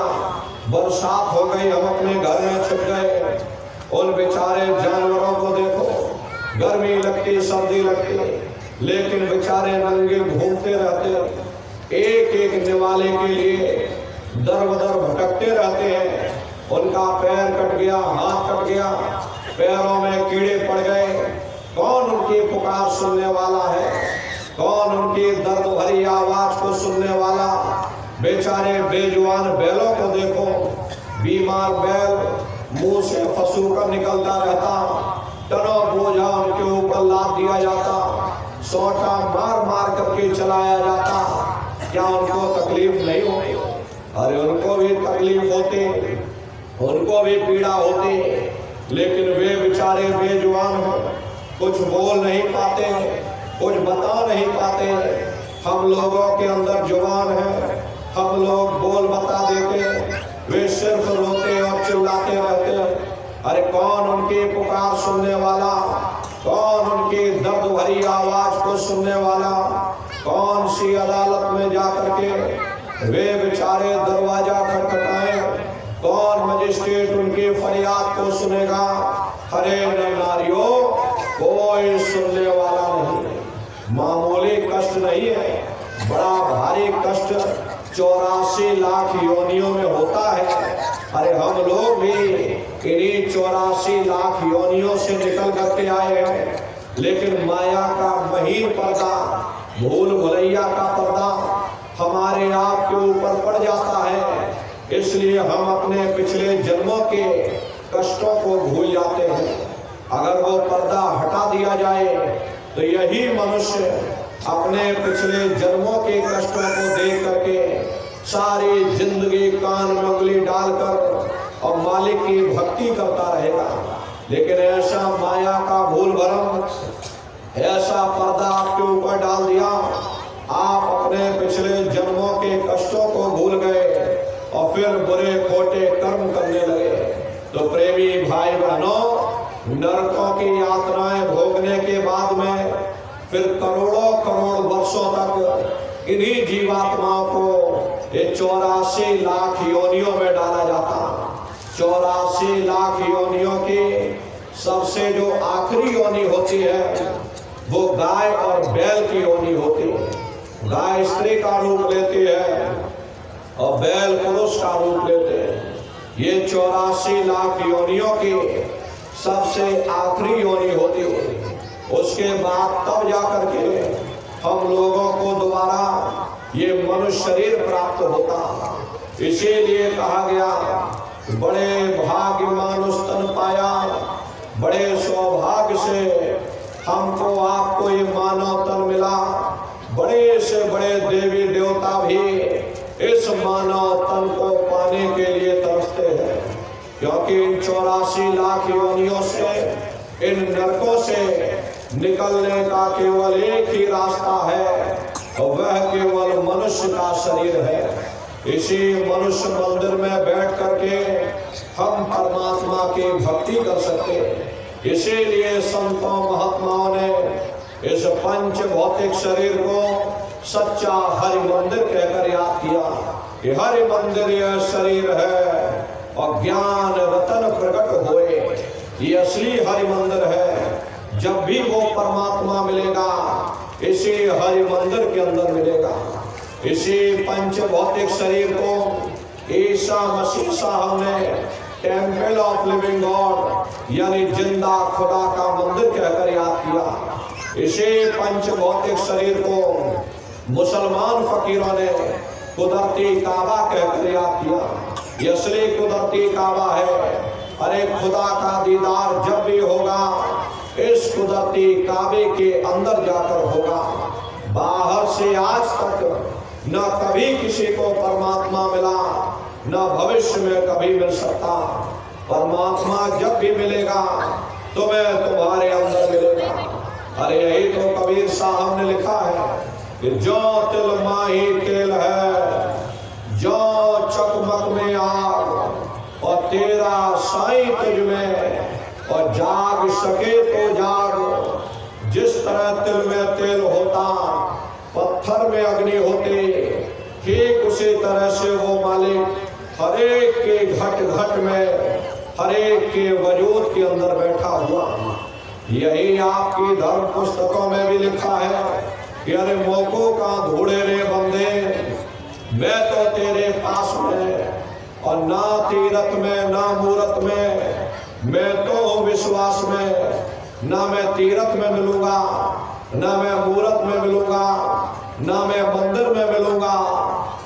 बरसात हो गई हम अपने घर में छिप गए। उन बेचारे जानवरों को देखो, गर्मी लगती, सर्दी लगती, लेकिन बेचारे नंगे घूमते रहते, एक एक निवाले के लिए दर बदर भटकते रहते हैं। उनका पैर कट गया, हाथ कट गया, पैरों में कीड़े पड़ गए, कौन उनकी पुकार सुनने वाला है? कौन उनकी दर्द भरी आवाज को सुनने वाला? बेचारे बेजुबान बैलों को देखो, बीमार बैल मुंह से फंसू कर निकलता रहता, टनों बोझा उनके ऊपर लाद दिया जाता, सोटा मार मार करके चलाया जाता। क्या उनको तकलीफ नहीं होती? अरे उनको भी तकलीफ होती, उनको भी पीड़ा होती, लेकिन वे बेचारे बेजुबान हैं, कुछ बोल नहीं पाते, कुछ बता नहीं पाते। हम लोगों के अंदर जुबान है, हम लोग बोल बता देते, वे सिर्फ रोते और चिल्लाते रहते। अरे कौन उनकी पुकार सुनने वाला? कौन उनकी दर्द भरी आवाज को सुनने वाला? कौन सी अदालत में जाकर के वे बेचारे दरवाजा खटखटाएं? कौन मजिस्ट्रेट उनकी फरियाद को सुनेगा? अरे नारियों, कोई सुनने वाला नहीं। मामूली कष्ट नहीं है, बड़ा भारी कष्ट 84 लाख योनियों में होता है। अरे हम लोग भी इन्हीं 84 लाख योनियों से निकल करके आए हैं, लेकिन माया का महीन पर्दा, भूल भुलैया का पर्दा हमारे आप के ऊपर पड़ जाता है। इसलिए हम अपने पिछले जन्मों के कष्टों को भूल जाते हैं। अगर वो पर्दा हटा दिया जाए तो यही मनुष्य अपने पिछले जन्मों के कष्टों को देख करके सारी जिंदगी कान में उंगली डालकर और मालिक की भक्ति करता रहेगा। लेकिन ऐसा माया का भूल भरम, ऐसा पर्दा आपके ऊपर डाल दिया, आप अपने पिछले जन्मों के कष्टों को भूल गए और फिर बुरे खोटे कर्म करने लगे। तो प्रेमी भाई बहनों, नरकों की यातनाएं भोगने के बाद में फिर करोड़ों करोड़ वर्षों तक इन्हीं जीवात्माओं को ये 84 लाख योनियों में डाला जाता। 84 लाख योनियों की सबसे जो आखिरी योनि होती है वो गाय और बैल की योनि होती है। गाय स्त्री का रूप लेती है और बैल पुरुष का रूप लेते हैं। ये 84 लाख योनियों की सबसे आखिरी योनि होती है। उसके बाद तब जाकर के हम लोगों को दोबारा ये मनुष्य शरीर प्राप्त होता। इसीलिए कहा गया, बड़े भाग्य मानुष तन पाया, बड़े सौभाग्य से हमको आपको ये मानव तन मिला। बड़े से बड़े देवी देवता भी इस मानव तन को पाने के लिए तरसते हैं, क्योंकि इन 84 लाख योनियों से, इन नरकों से निकलने का केवल एक ही रास्ता है और वह केवल मनुष्य का शरीर है। इसी मनुष्य मंदिर में बैठ करके हम परमात्मा की भक्ति कर सकते। इसीलिए संतों महात्माओं ने इस पंच भौतिक शरीर को सच्चा हरि मंदिर कहकर याद किया कि हरि मंदिर यह शरीर है और ज्ञान रतन प्रकट हुए, ये असली हरि मंदिर है। जब भी वो परमात्मा मिलेगा इसी हरि मंदिर के अंदर मिलेगा। इसी पंच भौतिक शरीर को ईसा मसीह साहब ने टेम्पल ऑफ लिविंग गॉड यानी जिंदा खुदा का मंदिर कहकर याद किया। इसी पंच भौतिक शरीर को मुसलमान फकीरों ने कुदरती काबा कहकर याद किया। ये असली कुदरती काबा है। अरे खुदा का दीदार जब भी होगा इस कुदरती काबे के अंदर जाकर होगा। बाहर से आज तक न कभी किसी को परमात्मा मिला, न भविष्य में कभी मिल सकता। परमात्मा जब भी मिलेगा तुम्हें तुम्हारे अंदर मिलेगा। अरे यही तो कबीर साहब ने लिखा है कि जो तिल माही तेल है, जो चकमक में आग, और तेरा साईं तुझ में, और जाग सके तो जाग। जिस तरह तिल में तेल होता, पत्थर में अग्नि होती, ठीक उसी तरह से वो मालिक हरेक के घट घट में, हरेक के वजूद के अंदर बैठा हुआ। यही आपकी धर्म पुस्तकों में भी लिखा है कि अरे मोको का धूड़े रे बंदे, मैं तो तेरे पास में, और ना तीरथ में ना मूरत में, मैं तो विश्वास में, ना मैं तीरथ में मिलूंगा, ना मैं मूरत में मिलूंगा, ना मैं मंदिर में मिलूंगा,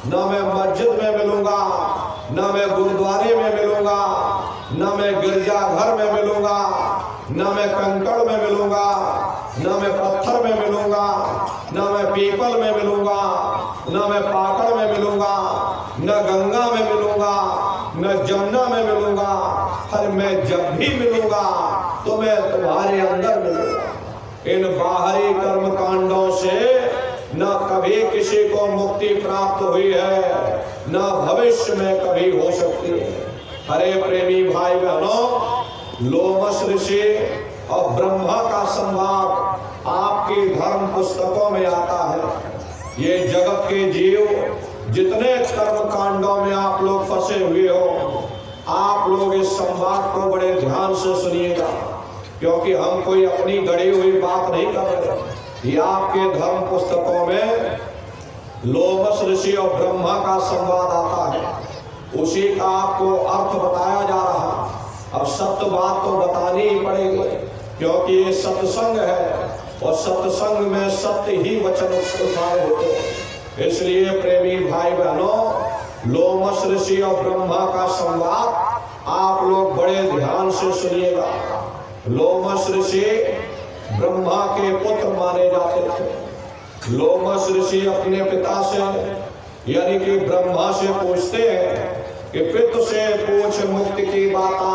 ना मैं मस्जिद में मिलूंगा, ना मैं गुरुद्वारे में मिलूंगा, ना मैं गिरजाघर में मिलूंगा, ना मैं कंकड़ में मिलूंगा, ना मैं पत्थर में मिलूंगा, ना मैं पीपल में मिलूंगा, ना मैं पाकड़ में मिलूंगा, न गंगा में मिलूंगा, न जमुना में मिलूंगा। हर मैं जब भी मिलूंगा तो मैं तुम्हारे अंदर मिलूंगा। इन बाहरी कर्म कांडों से न कभी किसी को मुक्ति प्राप्त हुई है, न भविष्य में कभी हो सकती है। हरे प्रेमी भाई बहनों, लोमश ऋषि और ब्रह्मा का संवाद आपकी धर्म पुस्तकों में आता है। ये जगत के जीव जितने कर्म कांडों में आप लोग फंसे हुए हो, आप लोग इस संवाद को बड़े ध्यान से सुनिएगा, क्योंकि हम कोई अपनी गढ़ी हुई बात नहीं कर रहे। ये आपके धर्म पुस्तकों में लोमश ऋषि और ब्रह्मा का संवाद आता है, उसी का आपको अर्थ बताया जा रहा। अब सत्य बात तो बतानी ही पड़ेगी, क्योंकि ये सत्संग है और सत्संग में सत्य ही वचन उठाए होते हैं। इसलिए प्रेमी भाई बहनों, लोमश ऋषि और ब्रह्मा का संवाद आप लोग बड़े ध्यान से सुनिएगा। लोमश ऋषि ब्रह्मा के पुत्र माने जाते थे। लोमश ऋषि अपने पिता से यानी कि ब्रह्मा से पूछते हैं कि पितु से पूछ मुक्ति की बाता,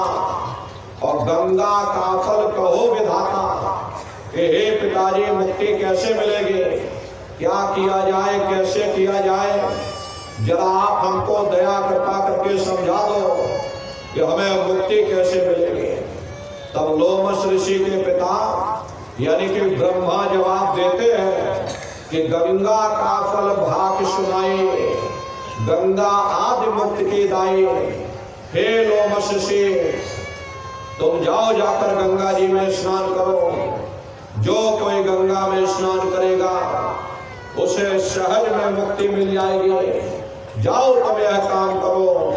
और गंगा का फल कहो विधाता, कि हे पिताजी मुक्ति कैसे मिलेगी, क्या किया जाए, कैसे किया जाए, जरा आप हमको दया कृपा करके समझा दो कि हमें मुक्ति कैसे मिलेगी। तब लोमश ऋषि के पिता यानी कि ब्रह्मा जवाब देते हैं कि गंगा का फल भाग सुनाई, गंगा आदि मुक्ति की दाई। हे लोमश ऋषि, तुम जाओ जाकर गंगा जी में स्नान करो। जो कोई गंगा में स्नान करेगा उसे सहज में मुक्ति मिल जाएगी। जाओ तुम यह काम करो,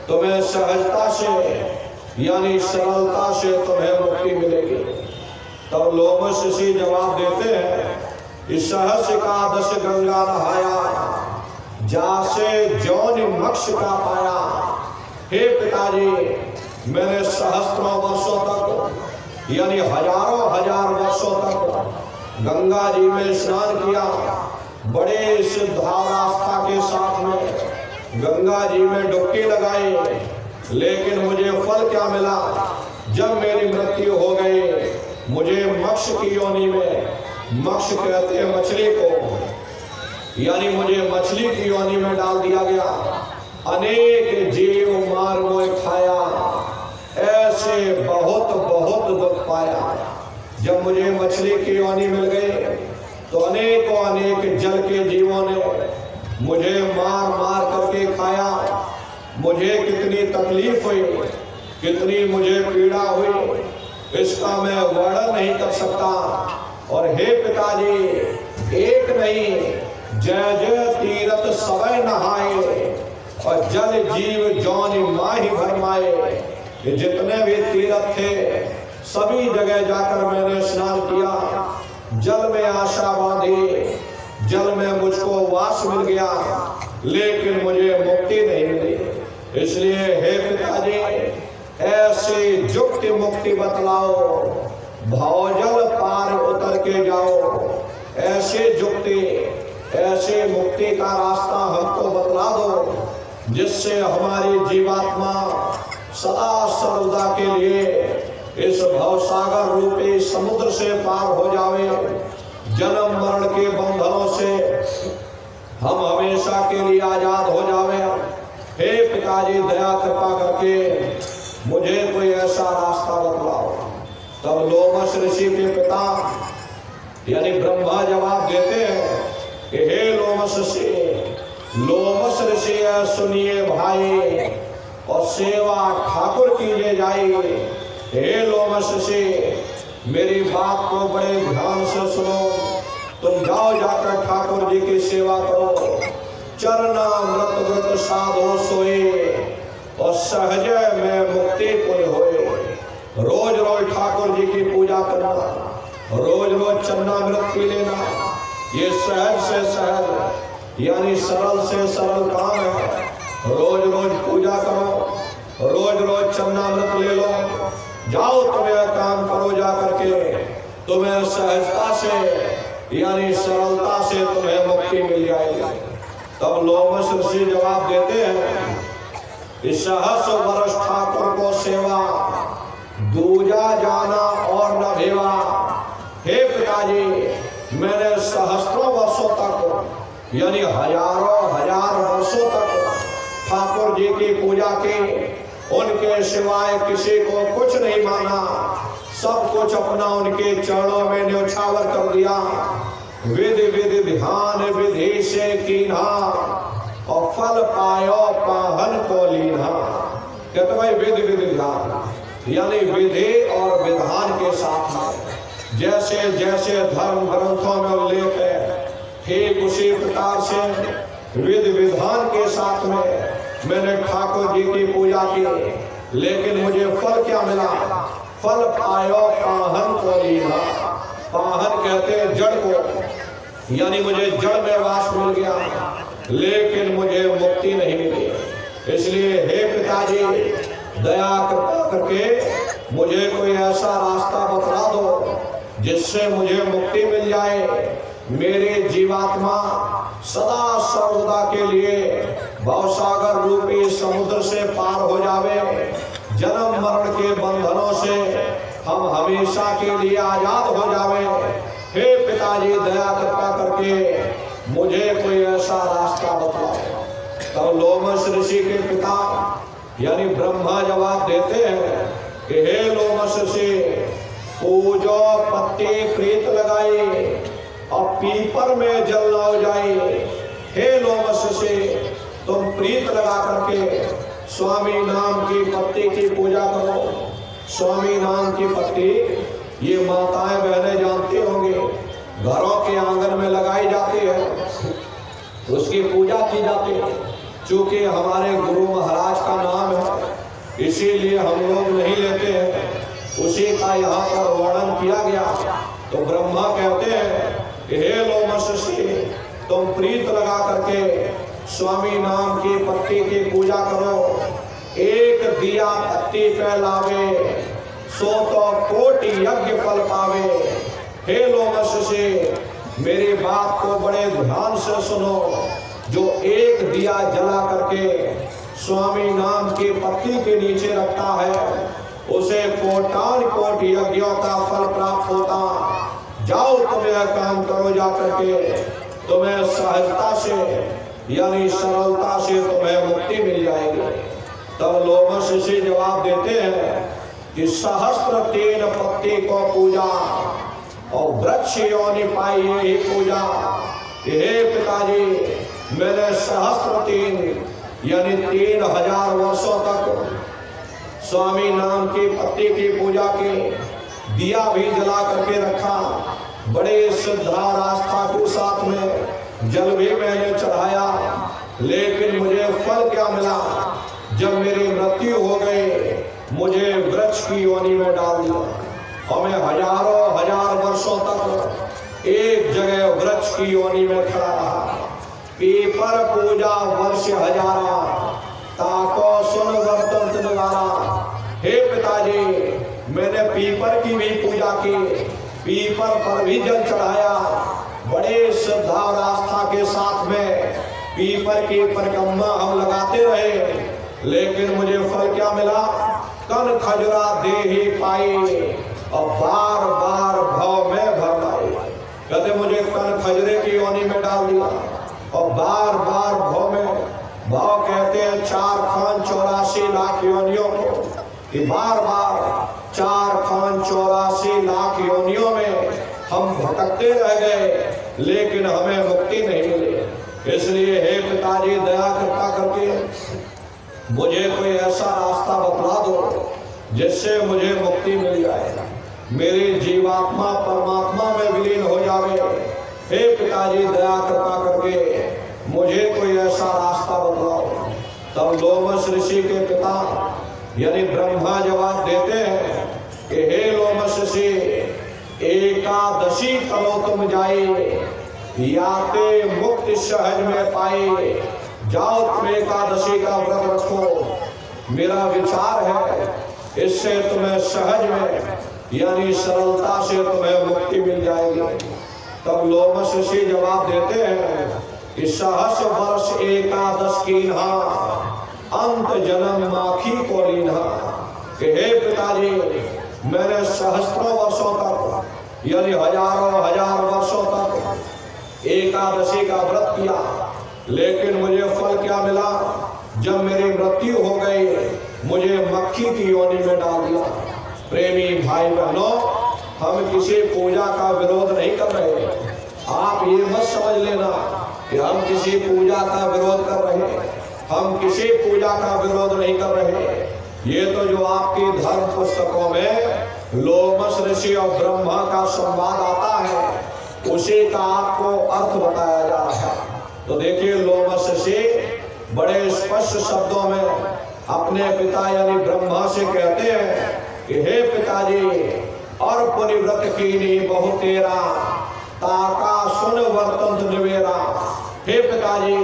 तुम्हें सहजता से यानी सरलता से तुम्हें मुक्ति मिलेगी। तब लोमश ऋषि जवाब देते हैं कि सहस का दश गंगा नहाया, जासे जौनि मोक्ष का पाया। हे पिताजी, मैंने सहस्त्रों वर्षों तक यानी हजारों हजार वर्षों तक गंगा जी में स्नान किया, बड़े सिद्धावस्था के साथ में गंगा जी में डुबकी लगाई, लेकिन मुझे फल क्या मिला? जब मेरी मृत्यु हो गई, मुझे मोक्ष की योनि में, मोक्ष कहते हैं मछली को, यानी मुझे मछली की योनि में डाल दिया गया। अनेक जीव मार मोह खाया, ऐसे बहुत बहुत दुख पाया। जब मुझे मछली की योनि मिल गई तो अनेकों अनेक जल के जीवों ने मुझे मार मार करके खाया। मुझे कितनी तकलीफ हुई, कितनी मुझे पीड़ा हुई, इसका मैं वर्णन नहीं कर सकता। और हे पिताजी, एक नहीं जय जय तीरथ सवै नहाए, और जल जीव जौनि माहि भरमाए। ये जितने भी तीर्थ थे सभी जगह जाकर मैंने स्नान किया, जल में आशा बांधी, जल में मुझको वास मिल गया, लेकिन मुझे मुक्ति नहीं मिली। इसलिए हे पिताजी, ऐसी युक्ति मुक्ति बतलाओ, भवजल पार उतर के जाओ। ऐसे युक्ति, ऐसे मुक्ति का रास्ता हमको बतला दो, जिससे हमारी जीवात्मा सदा सर्वदा के लिए इस भवसागर रूपी समुद्र से पार हो जावे, जन्म मरण के बंधनों से हम हमेशा के लिए आजाद हो जावे। हे पिताजी, दया कृपा करके मुझे कोई ऐसा रास्ता बतलाओ। तब लोमश ऋषि के पिता यानी ब्रह्मा जवाब देते हैं कि हे लोमश ऋषि, सुनिए भाई, और सेवा ठाकुर कीजिए जाए। हे लोमश ऋषि, मेरी बात को बड़े ध्यान से सुनो। तुम जाओ, जाकर ठाकुर जी की सेवा करो। चरणामृत व्रत साधो सोए, और सहज में मुक्ति पुण्य होए। रोज रोज ठाकुर जी की पूजा करना, रोज रोज चरणामृत पी लेना, ये सहज से सहज यानी सरल से सरल काम है। रोज रोज पूजा करो, रोज रोज चरणामृत ले लो। जाओ, तुम्हें काम करो, जा करके तुम्हें सहजता से यानी सरलता से तुम्हें मुक्ति मिल जाएगी। तब लोमश ऋषि जवाब देते हैं, इस सहस वर्ष ठाकुर को सेवा, दूजा जाना और न भेवा। हे पिताजी, मैंने सहस्त्रों वर्षों तक यानी हजारों हजार वर्षों तक ठाकुर जी की पूजा की, उनके सिवाय किसी को कुछ नहीं माना, सब कुछ अपना उनके चरणों में न्योछावर कर दिया। विधि विधि ध्यान विधि से कीन्हा, और फल पायो पाहन को लीन्हा। कहते भाई विधि विधि ध्यान यानी विधि और विधान के साथ में, जैसे जैसे धर्म ग्रंथों में उल्लेख है, ठीक उसी प्रकार से विधि विधान के साथ में मैंने ठाकुर जी की पूजा की। लेकिन मुझे फल क्या मिला? फल पायो पाहन को लीन्हा। पाहन कहते हैं जड़ को, यानी मुझे जड़ में वास मिल गया, लेकिन मुझे मुक्ति नहीं मिली। इसलिए हे पिताजी, दया कृपा करके मुझे कोई ऐसा रास्ता बतला दो जिससे मुझे मुक्ति मिल जाए। मेरे जीवात्मा सदा सर्वदा के लिए भवसागर रूपी समुद्र से पार हो जावे, जन्म मरण के बंधनों से हम हमेशा के लिए आजाद हो जावे। हे पिताजी, दया कृपा करके मुझे कोई ऐसा रास्ता बताओ। तब लोमश ऋषि के पिता यानी ब्रह्मा जवाब देते हैं कि हे लोमश ऋषि, पूजो पत्ते प्रीत लगाए, और पीपर में जल न हो जाए। हे लोमश ऋषि, तुम प्रीत लगा करके स्वामी नाम की पत्ती की पूजा करो। स्वामी नाम की पत्ती ये माताएं बहनें जानती होंगी, घरों के आंगन में लगाई जाती है, उसकी पूजा की जाती है। चूंकि हमारे गुरु महाराज का नाम है, इसीलिए हम लोग नहीं लेते हैं, उसी का यहाँ पर वर्णन किया गया। तो ब्रह्मा कहते हैं कि हे लोमश ऋषि, तुम प्रीत लगा करके स्वामी नाम की पत्ती की पूजा करो। एक दिया पत्ती पे लावे, सो तो कोटि यज्ञ फल पावे। हे लोमश ऋषि, मेरी बात को बड़े ध्यान से सुनो। जो एक दिया जला करके स्वामी नाम की पत्ती के नीचे रखता है, उसे कोटान कोटि यज्ञों का फल प्राप्त होता। जाओ, तुम्हें काम करो, जा करके तुम्हें सहजता से यानी सरलता से तुम्हें मुक्ति मिल जाएगी। तब लोमश ऋषि जवाब देते हैं कि सहस्त्र 3 पत्ती को पूजा, और वृक्ष योनि पाई ही पूजा। हे पिताजी, मैंने सहस्त्र 3 यानी 3000 वर्षों तक स्वामी नाम की पत्ती की पूजा की, दिया भी जला करके रखा, बड़े श्रद्धा आस्था के साथ में जल भी मैंने चढ़ाया। लेकिन मुझे फल क्या मिला? जब मेरी मृत्यु हो गई, मुझे वृक्ष की योनि में डाल दिया, और मैं हजारों हजार वर्षों तक एक जगह वृक्ष की योनि में खड़ा रहा। पीपर पूजा वर्ष हजारा, ताको सुन वर्तन निवारा। हे पिताजी, मैंने पीपर की भी पूजा की, पीपर पर भी जल चढ़ाया, बड़े श्रद्धा और आस्था के साथ में पीपर की परिक्रमा हम लगाते रहे। लेकिन मुझे फल क्या मिला? कन खजरा दे ही पाई और बार बार भाव में भर आई। कहते मुझे कन खजरे की योनि में डाल दिया और बार बार भाव में, भाव कहते हैं 4 खान 84 लाख योनियों को, कि बार बार 4 खान 84 लाख योनियों में हम भटकते रह गए, लेकिन हमें मुक्ति नहीं मिली। इसलिए हे पिताजी, दया कृपा करके मुझे कोई ऐसा रास्ता बतला दो जिससे मुझे मुक्ति मिल जाए, मेरी जीवात्मा परमात्मा में विलीन हो जावे। हे पिताजी, दया कृपा करके मुझे कोई ऐसा रास्ता बतलाओ। तब लोमश ऋषि के पिता यानी ब्रह्मा जवाब देते हैं कि हे लोमश ऋषि, एकादशी करो तुम जाई, याते मुक्ति सहज में पाई। जाओ तुम एकादशी का व्रत रखो, मेरा विचार है इससे तुम्हें सहज में यानी सरलता से तुम्हें मुक्ति मिल जाएगी। तब लोमश ऋषि जवाब देते हैं कि 100 वर्ष एकादश कीन्हा, अंत जन्म माखी को लीन्हा। कि हे पिताजी, मैंने सहस्त्रों वर्षों तक यानी हजारों हजार वर्षों तक एकादशी का व्रत किया, लेकिन मुझे फल क्या मिला? जब मेरी मृत्यु हो गई, मुझे मक्खी की योनि में डाल दिया। प्रेमी भाई बहनों, हम किसी पूजा का विरोध नहीं कर रहे। आप ये मत समझ लेना कि हम किसी पूजा का विरोध कर रहे हैं। हम किसी पूजा का विरोध नहीं कर रहे। ये तो जो आपकी धर्म पुस्तकों में लोमश ऋषि और ब्रह्मा का संवाद आता है, उसी का आपको अर्थ बताया जा रहा है। तो देखिए, लोमश ऋषि बड़े स्पष्ट शब्दों में अपने पिता यानी ब्रह्मा से कहते हैं कि हे पिताजी, और पुनिव्रत कीनी बहु तेरा, ताका सुन वर्तंत निवेरा। हे पिताजी,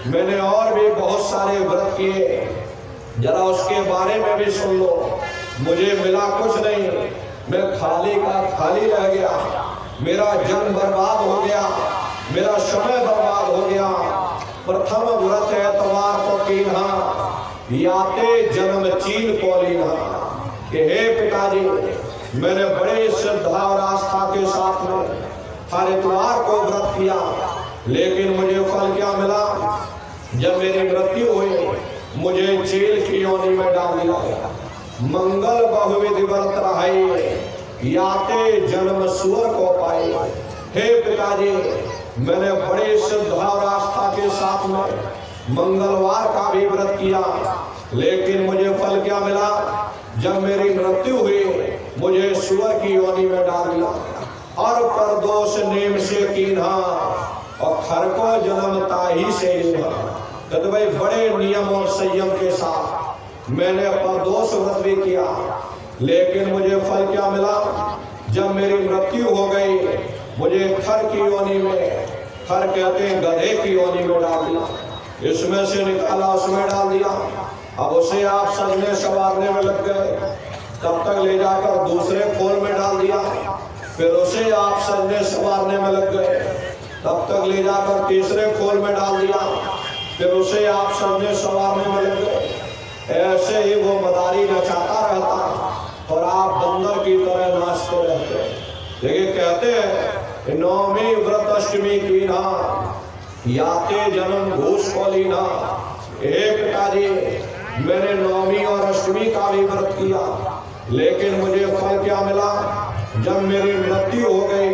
मैंने और भी बहुत सारे व्रत किए, जरा उसके बारे में भी सुन लो। मुझे मिला कुछ नहीं, मैं खाली का खाली रह गया, मेरा जन्म बर्बाद हो गया, मेरा समय बर्बाद हो गया। प्रथम व्रत एतवार को कीन्हा, याते जन्म चीन को लीन्हा। कि हे पिताजी, मैंने बड़े श्रद्धा और आस्था के साथ में हर इतवार को व्रत किया, लेकिन मुझे फल क्या मिला? जब मेरी मृत्यु हुई, मुझे चील की योनि में डाल दिया गया। मंगल बहुविधि व्रत रहाई, याते जन्म सुअर को पाई। हे पिताजी, मैंने बड़े श्रद्धा और आस्था के साथ में मंगलवार का भी व्रत किया, लेकिन मुझे फल क्या मिला? जब मेरी मृत्यु हुई, मुझे सुअर की योनि में डाल दिया। और परदोष नेम से कीन्हा, और खर को जन्म ताही से लीन्हा। तो भाई, बड़े नियम और संयम के साथ मैंने परदोष व्रत भी किया, लेकिन मुझे फल क्या मिला? जब मेरी मृत्यु हो गई, मुझे खर की योनि में, खर कहते हैं गधे की योनि में डाल दिया। इसमें से निकाला, उसमें डाल दिया। अब उसे आप सजने संवारने में लग गए, तब तक ले जाकर दूसरे खोल में डाल दिया। फिर उसे आप सजने संवारने में लग गए, तब तक ले जाकर तीसरे खोल में डाल दिया। फिर उसे आप सजने संवारने में लग गए। ऐसे ही वो मदारी नचाता रहता और आप बंदर की तरह नाचते रहते। देखिए, कहते हैं नौमी व्रत अष्टमी कीन्हा, याते जन्म घूस को लीन्हा। हे पिताजी, मैंने नौमी और अष्टमी का भी व्रत किया, लेकिन मुझे फल क्या मिला? जब मेरी मृत्यु हो गई,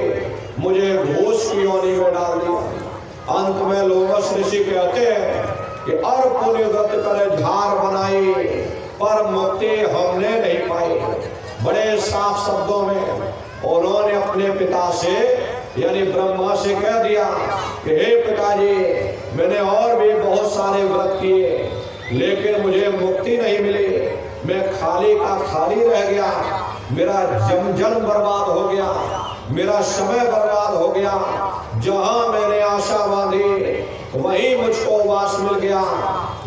मुझे घूस की योनि में डाल दिया। अंत में लोमश ऋषि कहते हैं कि और पुण्य व्रत कर झार बनाई, पर मुक्ति हमने नहीं पाई। बड़े साफ शब्दों में उन्होंने अपने पिता से यानी ब्रह्मा से कह दिया कि हे पिताजी, मैंने और भी बहुत सारे व्रत किए, लेकिन मुझे मुक्ति नहीं मिली। मैं खाली का खाली रह गया, मेरा जन्म बर्बाद हो गया, मेरा समय बर्बाद हो गया। जहां मैंने आशा बांधी वहीं मुझको वास मिल गया,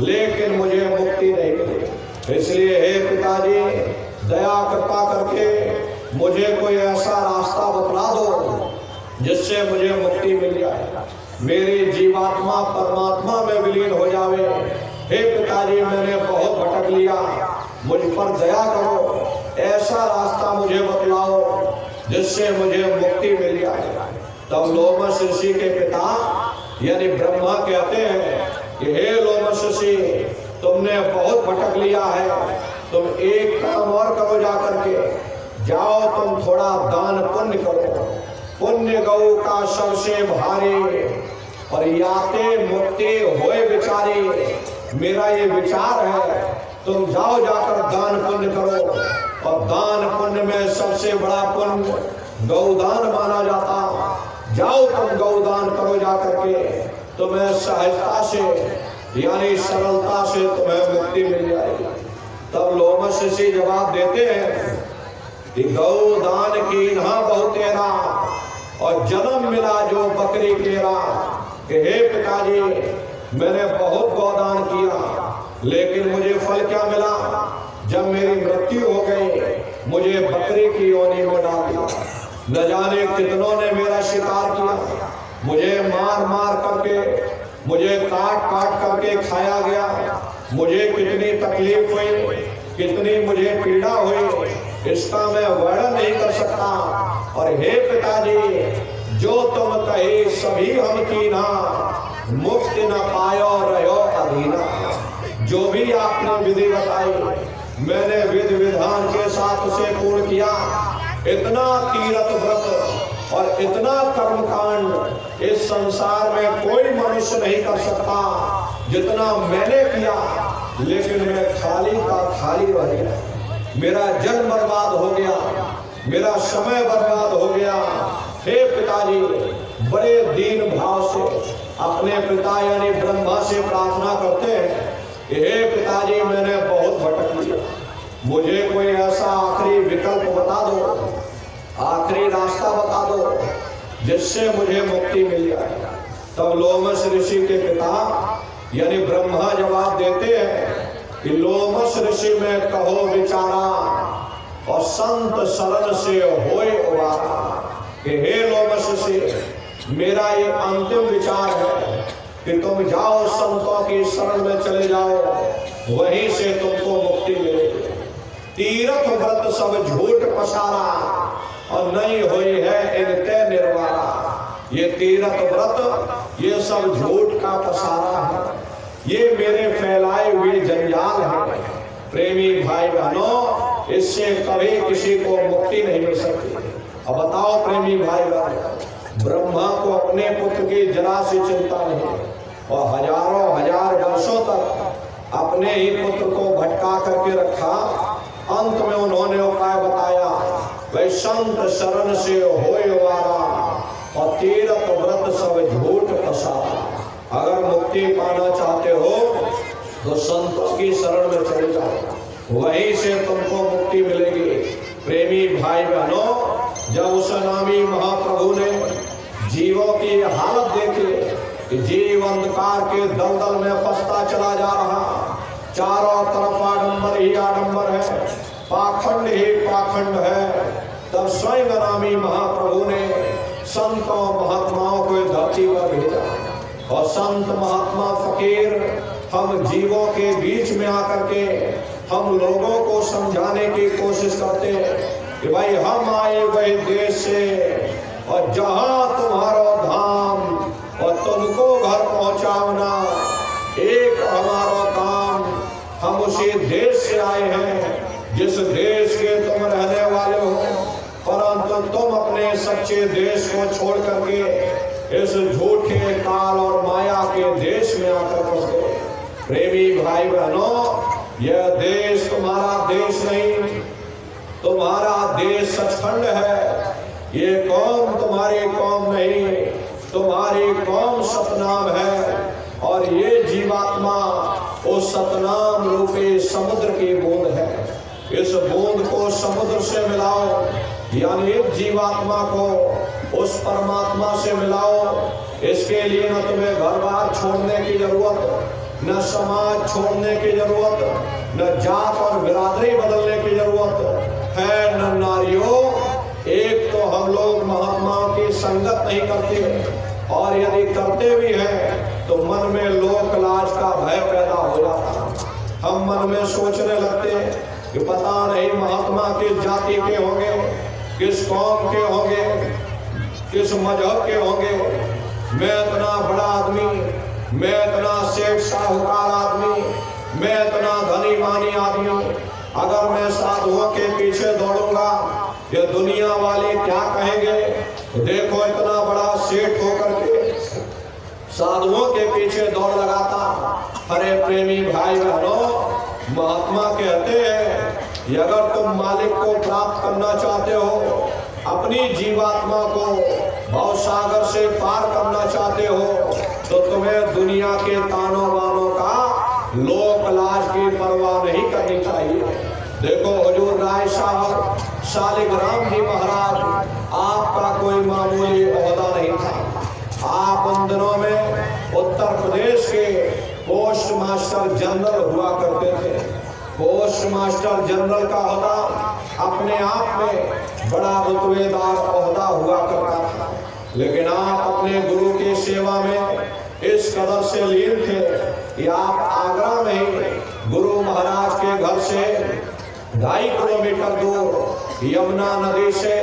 लेकिन मुझे मुक्ति नहीं मिली। इसलिए हे पिताजी, दया कृपा करके मुझे कोई ऐसा रास्ता बतला दो जिससे मुझे मुक्ति मिल जाए, मेरी जीवात्मा परमात्मा में विलीन हो जावे। हे पिताजी मैंने बहुत भटक लिया, मुझ पर दया करो, ऐसा रास्ता मुझे बतलाओ जिससे मुझे मुक्ति मिल जाए। तब लोमश ऋषि के पिता यानी ब्रह्मा कहते हैं कि हे लोमश ऋषि, तुमने बहुत भटक लिया है, तुम एक काम और करो, जा करके जाओ तुम थोड़ा दान पुण्य करो। पुण्य गौ का सबसे भारी और याते मुक्ति होए विचारी, मेरा ये विचार है, तुम जाओ जाकर दान पुण्य करो। और दान पुण्य में सबसे बड़ा पुण्य गौदान माना जाता। जाओ तुम गौदान करो जाकर के, तुम्हें सहजता से यानी सरलता से तुम्हें मुक्ति मिल जाएगी। तब लोमश ऋषि जवाब देते हैं कि गौदान की ना बहुत तेरा और जन्म मिला जो बकरी केरा। कि हे पिताजी, मैंने बहुत गौदान किया, लेकिन मुझे फल क्या मिला? जब मेरी मृत्यु हो गई, मुझे बकरी की योनि में डाल दिया। न जाने कितनों ने मेरा शिकार किया, मुझे मार मार करके, मुझे काट काट करके खाया गया। मुझे कितनी तकलीफ हुई, कितनी मुझे पीड़ा हुई, इसका मैं वर्णन नहीं कर सकता। और हे पिताजी, जो तुम कहे सभी हम कीना, मुक्ति न पायो रहो अधीना। जो भी आपने विधि बताई, मैंने विधि विधान के साथ उसे पूर्ण किया। इतना तीर्थ व्रत और इतना कर्मकांड इस संसार में कोई मनुष्य नहीं कर सकता जितना मैंने किया, लेकिन मैं खाली का खाली रह गया। मेरा जन्म बर्बाद हो गया, मेरा समय बर्बाद हो गया। हे पिताजी, बड़े दीन भाव से अपने पिता यानी ब्रह्मा से प्रार्थना करते हैं कि हे पिताजी, मैंने बहुत भटक लिया, मुझे कोई ऐसा आखिरी विकल्प बता दो, आखिरी रास्ता बता दो जिससे मुझे मुक्ति मिल जाए। तब लोमश ऋषि के पिता यानी ब्रह्मा जवाब देते हैं कि लोमश ऋषि में कहो विचारा और संत शरण से होए उबारा। कि हे लोमश ऋषि, मेरा ये अंतिम विचार है कि तुम जाओ संतों की शरण में चले जाओ, वहीं से तुमको मुक्ति मिलेगी। तीर्थ व्रत सब झूठ पसारा और नहीं हुई है इनके निर्वारा। ये तीर्थ व्रत ये सब झूठ का पसारा है, ये मेरे फैलाए हुए जंजाल है। प्रेमी भाई बहनों, इससे कभी किसी को मुक्ति नहीं मिल सकती। अब बताओ प्रेमी भाई बहनों, ब्रह्मा को अपने पुत्र की जरा सी चिंता नहीं और हजारों हजार वर्षों तक अपने ही पुत्र को भटका करके रखा। अंत में उन्होंने उपाय बताया, वह संत शरण से होए वारा और तीर्थ व्रत सब झूठ पसारा। अगर मुक्ति पाना चाहते हो तो संतों की शरण में चले जाओ, वहीं से तुमको मुक्ति मिलेगी। प्रेमी भाई बहनों, जब उस नामी महाप्रभु ने जीवों की हालत देखी कि जीव अंधकार के दलदल में फंसता चला जा रहा, चारों तरफ आडंबर ही आडंबर है, पाखंड ही पाखंड है, तब स्वयं नामी महाप्रभु ने संतों महात्माओं को धरती पर भेजा। और संत महात्मा फकीर हम जीवों के बीच में आकर के हम लोगों को समझाने की कोशिश करते हैं कि भाई हम आए वही देश से और जहां तुम्हारा धाम और तुमको घर पहुंचाना एक हमारा काम। हम उसी देश से आए हैं जिस देश के तुम रहने वाले हो, परंतु तुम अपने सच्चे देश को छोड़ करके इस झूठे काल और माया के देश में आकर फंस गए। प्रेमी भाई बहनों, यह देश तुम्हारा देश नहीं, तुम्हारा देश सचखंड है। ये कौम तुम्हारी कौम नहीं, तुम्हारी कौम सतनाम है। और ये जीवात्मा उस सतनाम रूपी समुद्र की बूंद है। इस बूंद को समुद्र से मिलाओ, यानी एक जीवात्मा को उस परमात्मा से मिलाओ। इसके लिए न तुम्हें घर बार छोड़ने की जरूरत, न समाज छोड़ने की जरूरत, न जात और बिरादरी बदलने की जरूरत है। न नारियों, एक तो हम लोग महात्माओं की संगत नहीं करते, और यदि करते भी हैं तो मन में लोक लाज का भय पैदा हो जाता। हम मन में सोचने लगते कि पता नहीं महात्मा किस जाति के होंगे, किस कौम के होंगे, किस मजहब के होंगे। मैं इतना बड़ा आदमी, मैं इतना सेठ साहूकार आदमी, मैं इतना धनी मानी आदमी, अगर मैं साधुओं के पीछे दौड़ूंगा ये दुनिया वाले क्या कहेंगे। देखो इतना बड़ा सेठ होकर के साधुओं के पीछे दौड़ लगाता। अरे प्रेमी भाई बहनों, महात्मा कहते हैं कि अगर तुम मालिक को प्राप्त करना चाहते हो, अपनी जीवात्मा को भवसागर से पार करना चाहते हो, तो तुम्हें दुनिया के तानों बानों का लोक लाज की परवाह नहीं करनी चाहिए। देखो हुजूर राय साहब शालिग्राम जी महाराज, आपका कोई मामूली ओहदा नहीं था। आप उन दिनों में उत्तर प्रदेश के पोस्ट मास्टर जनरल हुआ करते थे। पोस्ट मास्टर जनरल का ओहदा अपने आप में बड़ा रुतबेदार ओहदा हुआ करता था, लेकिन आप अपने गुरु की सेवा में इस कदर से लीन थे कि आप आगरा में गुरु महाराज के घर से 2.5 किलोमीटर दूर यमुना नदी से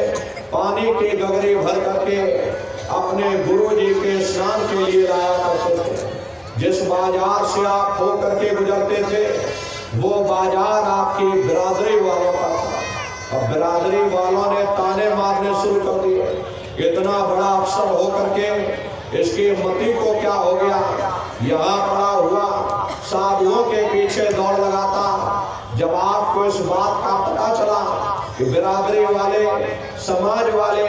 पानी की गगरी भर करके अपने गुरु जी के स्नान के लिए लाया करते थे। जिस बाजार से आप होकर के गुजरते थे वो बाजार आपकी बिरादरी वालों का था। अब बिरादरी वालों ने ताने मारने शुरू कर दिए। इतना बड़ा अफसर होकर के इसकी मति को क्या हो गया, यहाँ पड़ा हुआ साधुओं के पीछे दौड़ लगाता। जब आपको इस बात का पता चला कि बिरादरी वाले, समाज वाले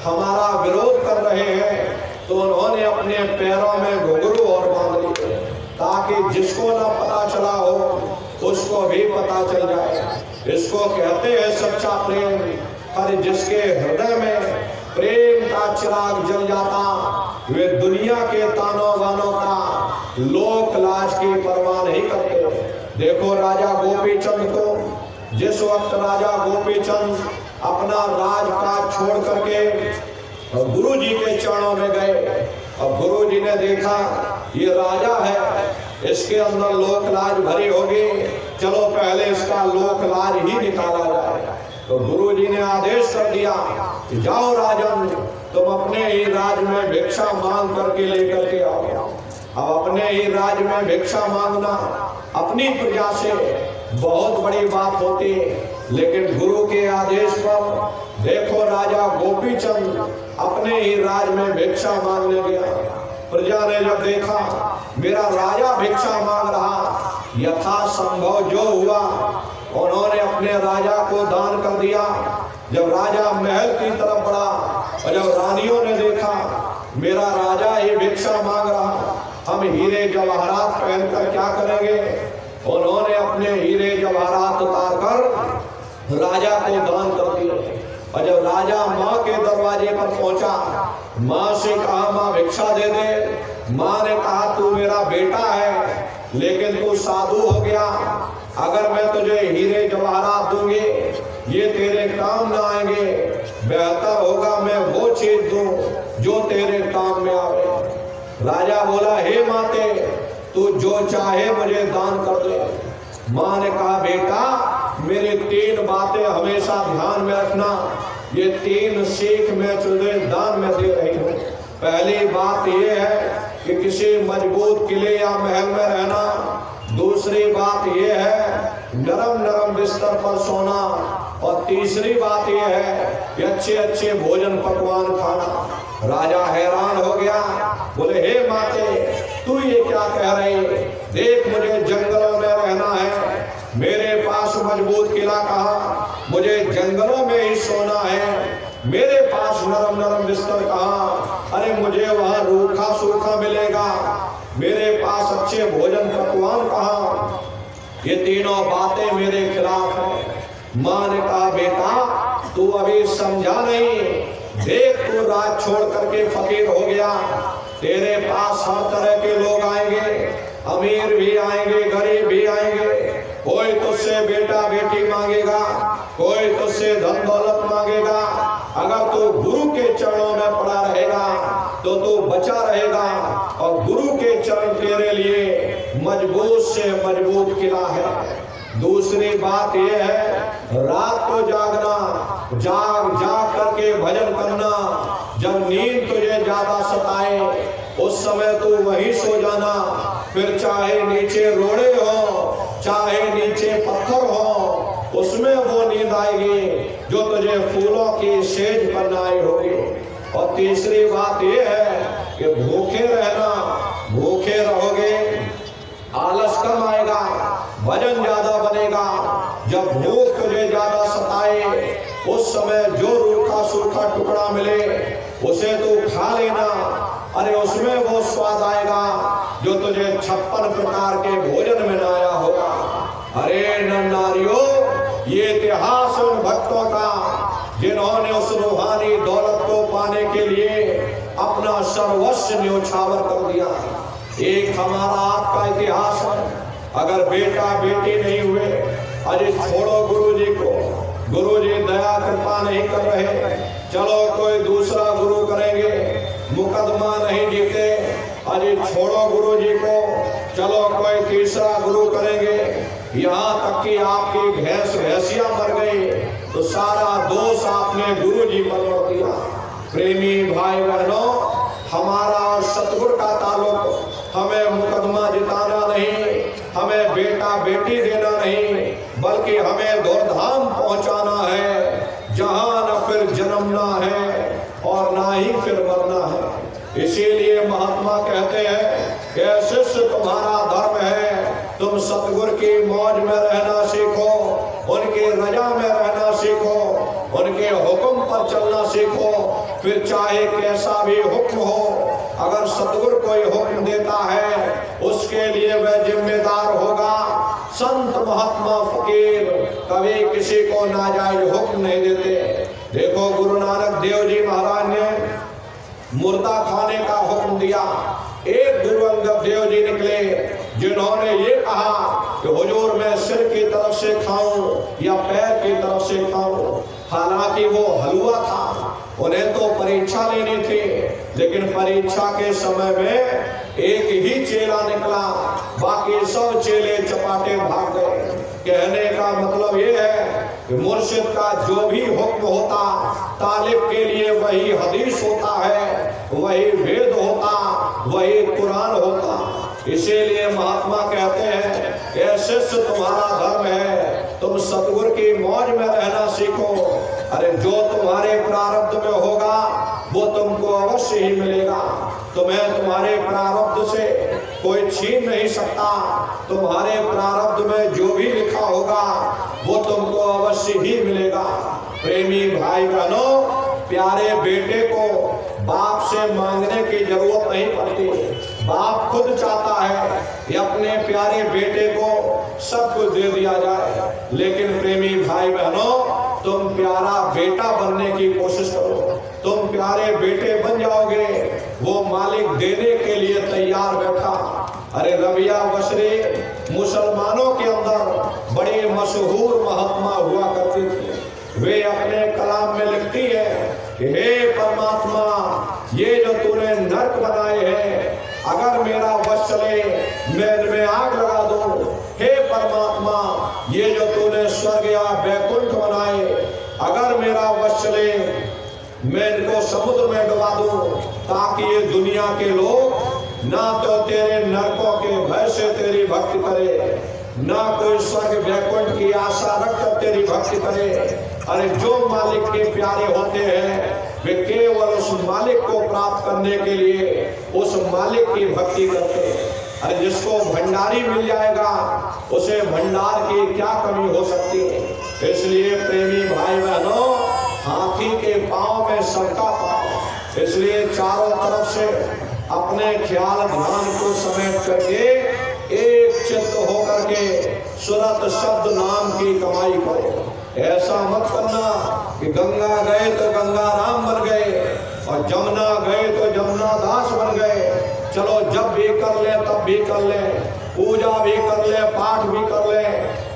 हमारा विरोध कर रहे हैं, तो उन्होंने अपने पैरों में घुंघरू और बांध लिए ताकि जिसको ना पता चला हो उसको भी पता चल जाए। इसको कहते हैं सच्चा प्रेम। पर जिसके हृदय में प्रेम का चिराग जल जाता, वे दुनिया के तानों बानों का लोक लाज की परवाह नहीं करते। देखो राजा गोपीचंद को, जिस वक्त राजा गोपीचंद अपना राजकाज छोड़ करके गुरु जी के चरणों में गए और गुरु जी ने देखा ये राजा है, इसके अंदर लोक लाज भरी होगी, चलो पहले इसका लोक लाज ही निकाला जाए। तो गुरु जी ने आदेश कर दिया कि जाओ राजन, तुम अपने ही राज में भिक्षा मांग करके लेकर के आओ। अब अपने ही राज में भिक्षा मांगना अपनी प्रजा से बहुत बड़ी बात होती है, लेकिन गुरु के आदेश पर देखो राजा गोपीचंद अपने ही राज में भिक्षा मांगने गया। प्रजा ने जब देखा मेरा राजा भिक्षा मांग रहा, यथा संभव जो हुआ उन्होंने अपने राजा को दान कर दिया। जब राजा महल की तरफ बढ़ा और जब रानियों ने देखा मेरा राजा ही भिक्षा मांग रहा, हम हीरे जवाहरात पहनकर क्या करेंगे, उन्होंने अपने हीरे जवाहरात उतार कर राजा को दान कर दिए। और जब राजा माँ के दरवाजे पर पहुंचा, माँ से कहा माँ भिक्षा दे दे। माँ ने कहा तू मेरा बेटा है लेकिन तू साधु हो गया, अगर मैं तुझे हीरे जवाहरात दूंगी ये तेरे काम ना आएंगे, बेहतर होगा मैं वो चीज दूं जो तेरे काम में आवे। राजा बोला हे माते तू जो चाहे मुझे दान कर दे। माँ ने कहा बेटा मेरी 3 बातें हमेशा ध्यान में रखना, ये 3 सीख मैं तुझे दान में दे रही हूँ। पहली बात ये है कि किसी मजबूत किले या महल में रहना। दूसरी बात ये है नरम नरम बिस्तर पर सोना। और तीसरी बात ये है कि अच्छे अच्छे भोजन पकवान खाना। राजा हैरान हो गया, बोले हे माते तू ये क्या कह रही, देख मुझे जंगलों में रहना है, मेरे पास मजबूत किला कहाँ, मुझे जंगलों में ही सोना है, मेरे पास नरम नरम बिस्तर कहाँ, अरे मुझे वहाँ रूखा सूखा मिलेगा, मेरे पास अच्छे भोजन पकवान कहाँ। ये तीनों बातें मेरे खिलाफ है। माँ ने कहा बेटा तू अभी समझा नहीं, देख तू राज छोड़ करके फकीर हो गया, तेरे पास हर तरह के लोग आएंगे, अमीर भी आएंगे गरीब भी आएंगे, कोई तुझसे बेटा बेटी मांगेगा, कोई तुझसे धन दौलत मांगेगा। अगर तू गुरु के चरणों में पड़ा रहेगा तो तू बचा रहेगा और गुरु के चरण उससे मजबूत किला है। दूसरी बात यह है, रात को जागना, जाग जाग करके भजन करना। जब नींद तुझे ज्यादा सताए उस समय तू वहीं सो जाना। फिर चाहे नीचे रोड़े हो, चाहे नीचे पत्थर हो, उसमें वो नींद आएगी जो तुझे फूलों की सेज पर नाई होगी। और तीसरी बात यह है कि भूखे रहना, भूखे रहोगे, आलस कम आएगा, वजन ज्यादा बनेगा। जब भूख तुझे ज्यादा सताए उस समय जो रूखा सूखा टुकड़ा मिले उसे तू खा लेना। अरे उसमें वो स्वाद आएगा जो तुझे 56 प्रकार के भोजन में न आया होगा। अरे नारियों, ये इतिहास उन भक्तों का जिन्होंने उस रूहानी दौलत को पाने के लिए अपना सर्वस्व न्योछावर कर दिया। एक हमारा आपका इतिहास है। अगर बेटा बेटी नहीं हुए, अरे छोड़ो गुरुजी को, गुरुजी दया कृपा नहीं कर रहे, चलो कोई दूसरा गुरु करेंगे, मुकदमा नहीं जीते, अरे छोड़ो गुरुजी को, चलो कोई तीसरा गुरु करेंगे। यहाँ तक कि आपकी भैंसिया मर गई तो सारा दोष आपने गुरुजी पर लौट दिया। प्रेमी भाई बहनों, हमारा और सतगुरु का ताल्लुक, हमें मुकदमा जिताना नहीं, हमें बेटा बेटी देना नहीं, बल्कि हमें धूमधाम पहुंचाना है जहां न फिर जन्मना है और ना ही फिर मरना है। इसीलिए महात्मा कहते हैं कि शिष्य तुम्हारा धर्म है, तुम सतगुरु की मौज में रहना सीखो, उनकी रजा में रहना सीखो, उनके हुक्म पर चलना सीखो। फिर चाहे कैसा भी हुक्म हो, अगर सतगुरु कोई हुक्म देता है उसके लिए वह जिम्मेदार होगा। संत महात्मा फकीर कभी किसी को नाजायज हुक्म नहीं देते। देखो गुरु नानक देव जी महाराज ने मुर्दा खाने का हुक्म दिया। एक गुरु अंगद देव जी निकले जिन्होंने ये कहा कि हुजूर मैं सिर की तरफ से खाऊं या पैर की तरफ से खाऊं। हालांकि वो हलवा था, उन्हें तो परीक्षा लेनी थी, लेकिन परीक्षा के समय में एक ही चेला निकला, बाकी सब चेले चपाटे भाग गए। कहने का मतलब ये है कि मुर्शिद का जो भी हुक्म होता, तालिब के लिए वही हदीस होता है, वही वेद होता, वही कुरान होता। इसीलिए महात्मा कहते हैं कि शिष्य तुम्हारा धर्म है, तुम सतगुरु की मौज में रहना सीखो। अरे जो तुम्हारे प्रारब्ध में होगा वो तुमको अवश्य ही मिलेगा। तुम्हें तुम्हारे प्रारब्ध से कोई छीन नहीं सकता। तुम्हारे प्रारब्ध में जो भी लिखा होगा वो तुमको अवश्य ही मिलेगा। प्रेमी भाई बहनों, प्यारे बेटे को बाप से मांगने की जरूरत नहीं पड़ती। बाप खुद चाहता है कि अपने प्यारे बेटे को सब कुछ दे दिया जाए। लेकिन प्रेमी भाई बहनों, तुम प्यारा बेटा बनने की कोशिश करो। तुम प्यारे बेटे बन जाओगे, वो मालिक देने के लिए तैयार बैठा। अरे रबिया बशरी मुसलमानों के अंदर बड़े मशहूर महात्मा हुआ करती थी। वे अपने कलाम में लिखती है कि हे परमात्मा, ये जो तूने नरक बनाए हैं, अगर मेरा वश चले मैं इनमें आग लगा दूं। हे परमात्मा, ये जो तूने स्वर्ग या वैकुंठ बनाए, अगर मेरा वश चले मैं इनको समुद्र में डुबा दूं, ताकि ये दुनिया के लोग ना तो तेरे नरकों के भय से तेरी भक्ति करे, ना कोई स्वर्ग वैकुंठ की आशा रखकर तेरी भक्ति करे। अरे जो मालिक के प्यारे होते हैं वे केवल उस मालिक को प्राप्त करने के लिए उस मालिक की भक्ति करते हैं। अरे जिसको भंडारी मिल जाएगा उसे भंडार की क्या कमी हो सकती है। इसलिए प्रेमी भाई बहनों, हाथी के पांव में सबका पांव। इसलिए चारों तरफ से अपने ख्याल ध्यान को समेट करके एक चित्त होकर के सुरत शब्द नाम की कमाई करो। ऐसा मत करना कि गंगा गए तो गंगा राम बन गए और जमुना गए तो जमुना दास बन गए। चलो जब भी कर ले तब भी कर ले, पूजा भी कर ले, पाठ भी कर ले,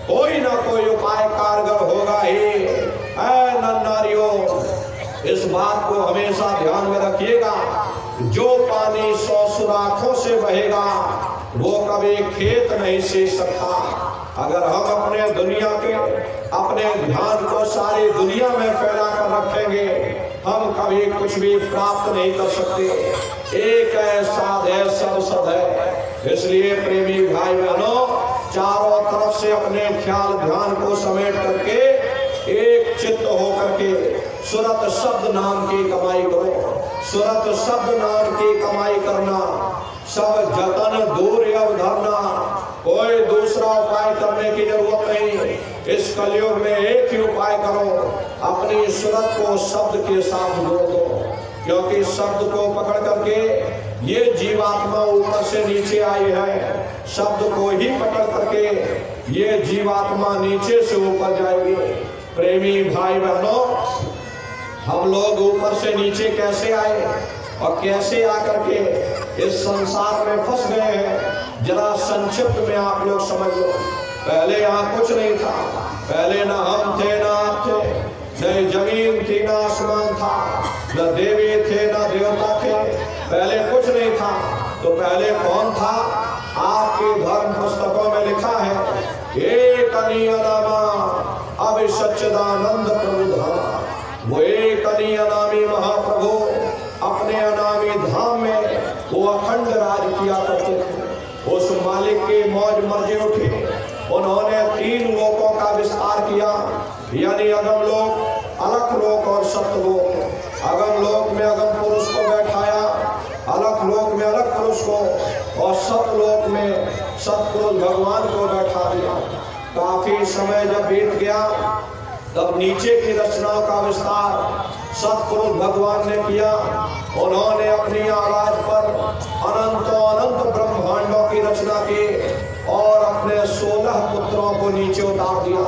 कोई ना कोई उपाय कारगर होगा ही। ऐ नन्नारियों, इस बात को हमेशा ध्यान में रखिएगा, जो पानी 100 सुराखों से बहेगा वो कभी खेत नहीं सींच सकता। अगर हम अपने दुनिया के अपने ध्यान को सारी दुनिया में फैला कर रखेंगे, हम कभी कुछ भी प्राप्त नहीं कर सकते। एक है साध है, सब सद है। इसलिए प्रेमी भाई बहनों, चारों तरफ से अपने ख्याल ध्यान को समेट करके एक चित्त होकर के सुरत शब्द नाम की कमाई करो। सुरत शब्द नाम की कमाई करना, सब जतन दूर अब धरना। कोई दूसरा उपाय करने की जरूरत नहीं। इस कलयुग में एक ही उपाय करो, अपनी सुरत को शब्द के साथ जोड़ दो। क्योंकि शब्द को पकड़ करके ये जीवात्मा ऊपर से नीचे आई है, शब्द को ही पकड़ करके ये जीवात्मा नीचे से ऊपर जाएगी। प्रेमी भाई बहनों, हम लोग ऊपर से नीचे कैसे आए और कैसे आकर के इस संसार में फंस गए हैं, जरा संक्षिप्त में आप लोग समझ लो। पहले यहाँ कुछ नहीं था। पहले ना हम थे ना आप थे, न जमीन थी ना आसमान था, न देवी थे ना देवता थे। पहले कुछ नहीं था। तो पहले कौन था? आपके धर्म पुस्तकों में लिखा है, एक अनियनामा अब सच्चिदानंद प्रभु धाम। वो एक अनियनामी महाप्रभु अपने अनामी धाम में वो अखंड राज किया करते थे। उस मालिक के मौज मर्जी उठे। उन्होंने 3 लोकों का विस्तार किया, यानी अगम लोक, अलख लोक और सत्यलोक। अगम लोक में अगम पुरुष को बैठाया, अलख लोक में अलख पुरुष को, और सत्यलोक में सतपुरुष भगवान को बैठा दिया। काफी समय जब बीत गया, तब नीचे की रचनाओं का विस्तार सतपुरुष भगवान ने किया। उन्होंने अपनी आवाज पर अनंत ब्रह्मांडों की रचना की और अपने 16 पुत्रों को नीचे उतार दिया।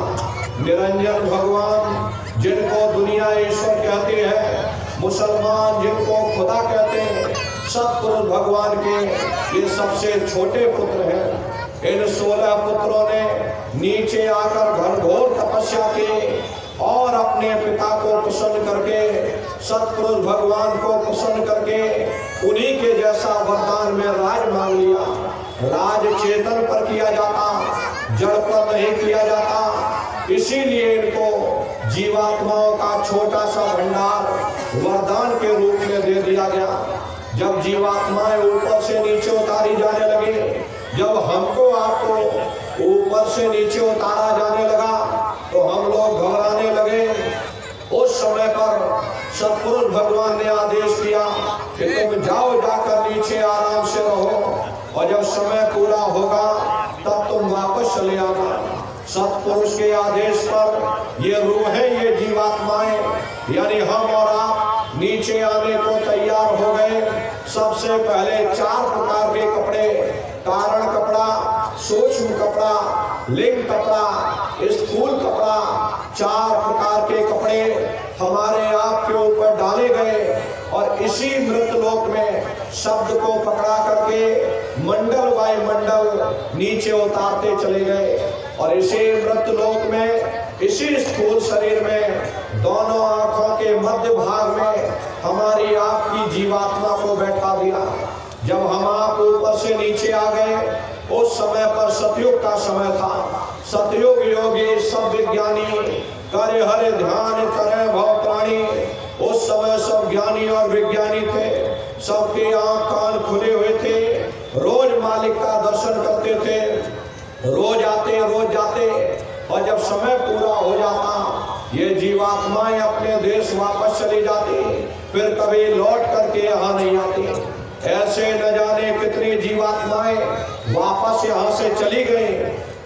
निरंजन भगवान, जिनको दुनिया ईश्वर कहती है, मुसलमान जिनको खुदा कहते हैं, सतपुरुष भगवान के ये सबसे छोटे पुत्र हैं। इन 16 पुत्रों ने नीचे आकर घनघोर तपस्या की और अपने पिता को प्रसन्न करके, सतपुरुष भगवान को प्रसन्न करके उन्हीं के जैसा वरदान में राज मांग लिया। राज चेतन पर किया जाता, जड़ पर नहीं किया जाता। इसीलिए इनको जीवात्माओं का छोटा सा भंडार वरदान के रूप में दे दिया गया। जब जीवात्माएं ऊपर से नीचे उतारी जाने लगी, जब हमको आपको ऊपर से नीचे उतारा जाने लगा, तो हम लोग घबराने लगे। उस समय पर सतपुरुष भगवान ने आदेश किया कि तुम जाओ, जाकर नीचे आराम से रहो, और जब समय पूरा होगा तब तुम वापस चले आना। सतपुरुष के आदेश पर ये रूहें, ये जीवात्माएं, यानी हम और आप नीचे आने को तैयार हो गए। सबसे पहले 4 प्रकार के कपड़े, कारण कपड़ा, सूक्ष्म कपड़ा, लिंग कपड़ा, स्थूल कपड़ा, 4 प्रकार के कपड़े हमारे आप के ऊपर डाले गए। और इसी मृतलोक में शब्द को पकड़ा करके मंडल बाय मंडल नीचे उतारते चले गए। और इसी मृतलोक में, इसी स्थूल शरीर में, दोनों आंखों के मध्य भाग में हमारी आपकी जीवात्मा को बैठा दिया। जब हम आप ऊपर से नीचे आ गए, उस समय पर सतयुग का समय था। सतयुग योगी सब विज्ञानी करे हरे ध्यान करे भव प्राणी। उस समय सब ज्ञानी और विज्ञानी थे, सबके आंख कान खुले हुए थे, रोज मालिक का दर्शन करते थे, रोज आते रोज जाते। और जब समय पूरा हो जाता, ये जीवात्माएं अपने देश वापस चली जाती, फिर कभी लौट करके यहाँ नहीं आती। ऐसे न जाने कितनी जीवात्माएं वापस यहाँ से चली गई।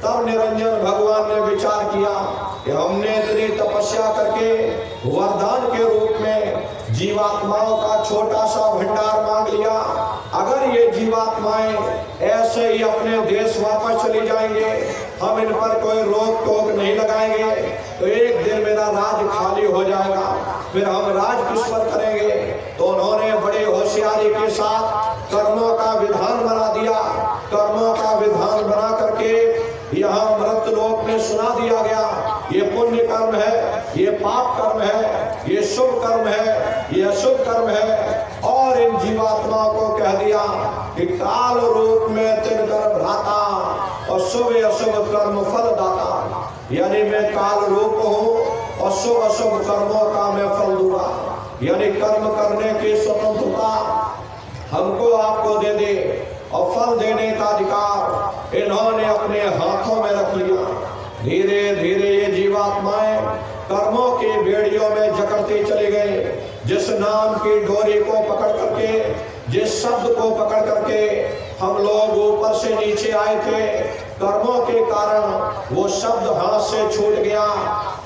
तब निरंजन भगवान ने विचार किया कि हमने इतनी तपस्या करके वरदान के रूप में जीवात्माओं का छोटा सा भंडार मांग लिया। अगर ये जीवात्माएं ऐसे ही अपने देश वापस चली जाएंगे, हम इन पर कोई रोक टोक नहीं लगाएंगे, तो एक दिन मेरा राज खाली हो जाएगा, फिर हम राज किस पर करेंगे। तो उन्होंने बड़े होशियारी के साथ कर्मों का विधान बना दिया। कर्मों का विधान बना करके यहाँ मृतलोक में सुना दिया गया, ये पुण्य कर्म है, ये पाप कर्म है, ये शुभ कर्म है, ये अशुभ कर्म है। और इन जीवात्माओं को कह दिया कि काल रूप में तिनकर कर्म फल दाता, यानी मैं काल रूप हूँ और शुभ अशुभ कर्मों का मैं फल दूंगा। यानी कर्म करने की स्वतंत्रता हमको आपको दे दे और फल देने का अधिकार इन्होंने अपने हाथों में रख लिया। धीरे धीरे ये जीवात्माएं कर्मों की बेड़ियों में जकड़ती चली गई। जिस नाम की डोरी को पकड़ करके, जिस शब्द को पकड़ करके हम लोग ऊपर से नीचे आए थे, कर्मों के कारण वो शब्द हाथ से छूट गया।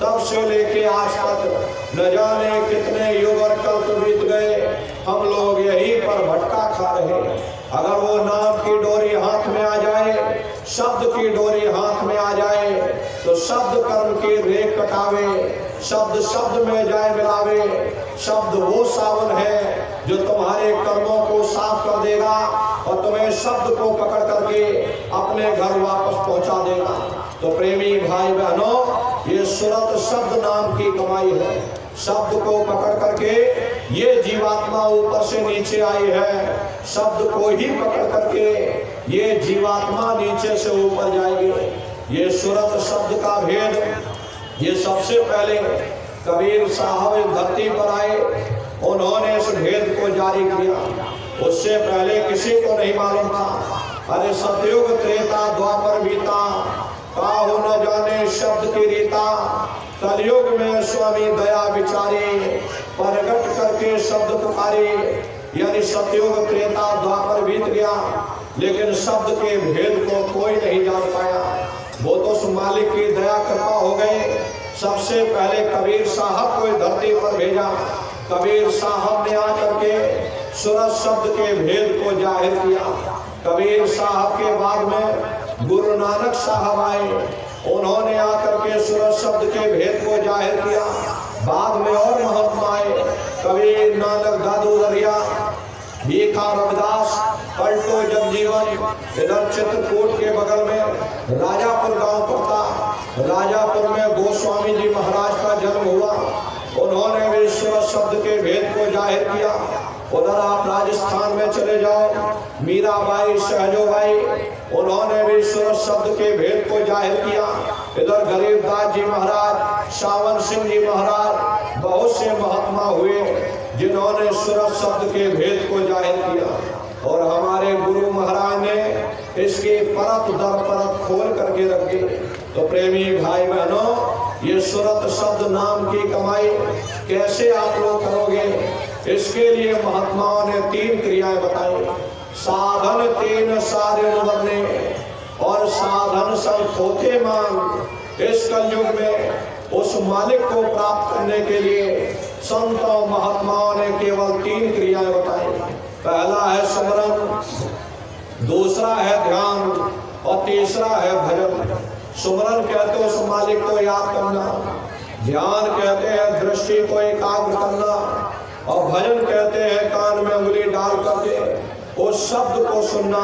तब से लेके आज तक न जाने कितने युग और कल्प बीत गए, हम लोग यहीं पर भटका खा रहे। अगर वो नाम की डोरी हाथ में आ जाए, शब्द की डोरी हाथ में आ जाए, तो शब्द कर्म की रेख कटावे, शब्द शब्द में जाए मिलावे। शब्द वो सावन है जो तुम्हारे कर्मों को साफ कर देगा और तुम्हें शब्द को पकड़ करके अपने घर वापस पहुंचा देगा। तो प्रेमी भाई बहनों, ये सुरत शब्द नाम की कमाई है। शब्द को पकड़ करके ये जीवात्मा ऊपर से नीचे आई है, शब्द को ही पकड़ करके ये जीवात्मा नीचे से ऊपर जाएगी। ये सुरत शब्द का भेद ये सबसे पहले कबीर साहब इस धरती पर आए, उन्होंने इस भेद को जारी किया। उससे पहले किसी को नहीं मालूम था। अरे सतयुग त्रेता द्वापर बीता, काहू न जाने शब्द की रीता। कलयुग में स्वामी दया विचारे, प्रगट करके शब्द पुकारे। यानी सतयुग त्रेता द्वापर बीत गया, लेकिन शब्द के भेद को कोई नहीं जान पाया। वो तो उस मालिक की दया कृपा हो गए। सबसे पहले कबीर साहब को धरती पर भेजा। कबीर साहब ने आकर के सुरत शब्द के भेद को जाहिर किया। कबीर साहब के बाद में गुरु नानक साहब आए, उन्होंने आकर के सुरत शब्द के भेद को जाहिर किया। बाद में और महात्मा आए, कबीर नानक दादू दरिया, भीखा रविदास, पलटो जगजीवन। इधर चित्रकूट के बगल में राजापुर गांव पड़ता, राजापुर में गोस्वामी जी महाराज का जन्म हुआ। उन्होंने भी सुरत शब्द के भेद को जाहिर किया। उधर आप राजस्थान में चले जाओ, मीराबाई सहजोबाई, उन्होंने भी सुरत शब्द के भेद को जाहिर किया। इधर गरीबदास जी महाराज, सावन सिंह जी महाराज, बहुत से महात्मा हुए जिन्होंने सुरत शब्द के भेद को जाहिर किया। और हमारे गुरु महाराज ने इसकी परत दर परत खोल करके रख दी। तो प्रेमी भाई बहनों, ये सुरत शब्द नाम की कमाई कैसे आप लोग करोगे? इसके लिए महात्माओं ने 3 क्रियाएं बताई। साधन 3 सारे वर्णे और साधन सब थोथे मान। इस कलयुग में उस मालिक को प्राप्त करने के लिए संतों महात्माओं ने केवल 3 क्रियाएं बताई। पहला है सुमरन, दूसरा है ध्यान और तीसरा है भजन। सुमरन कहते हैं उस मालिक को याद करना, ध्यान कहते हैं दृष्टि को एकाग्र करना, और भजन कहते हैं कान में उंगली डाल करके उस शब्द को सुनना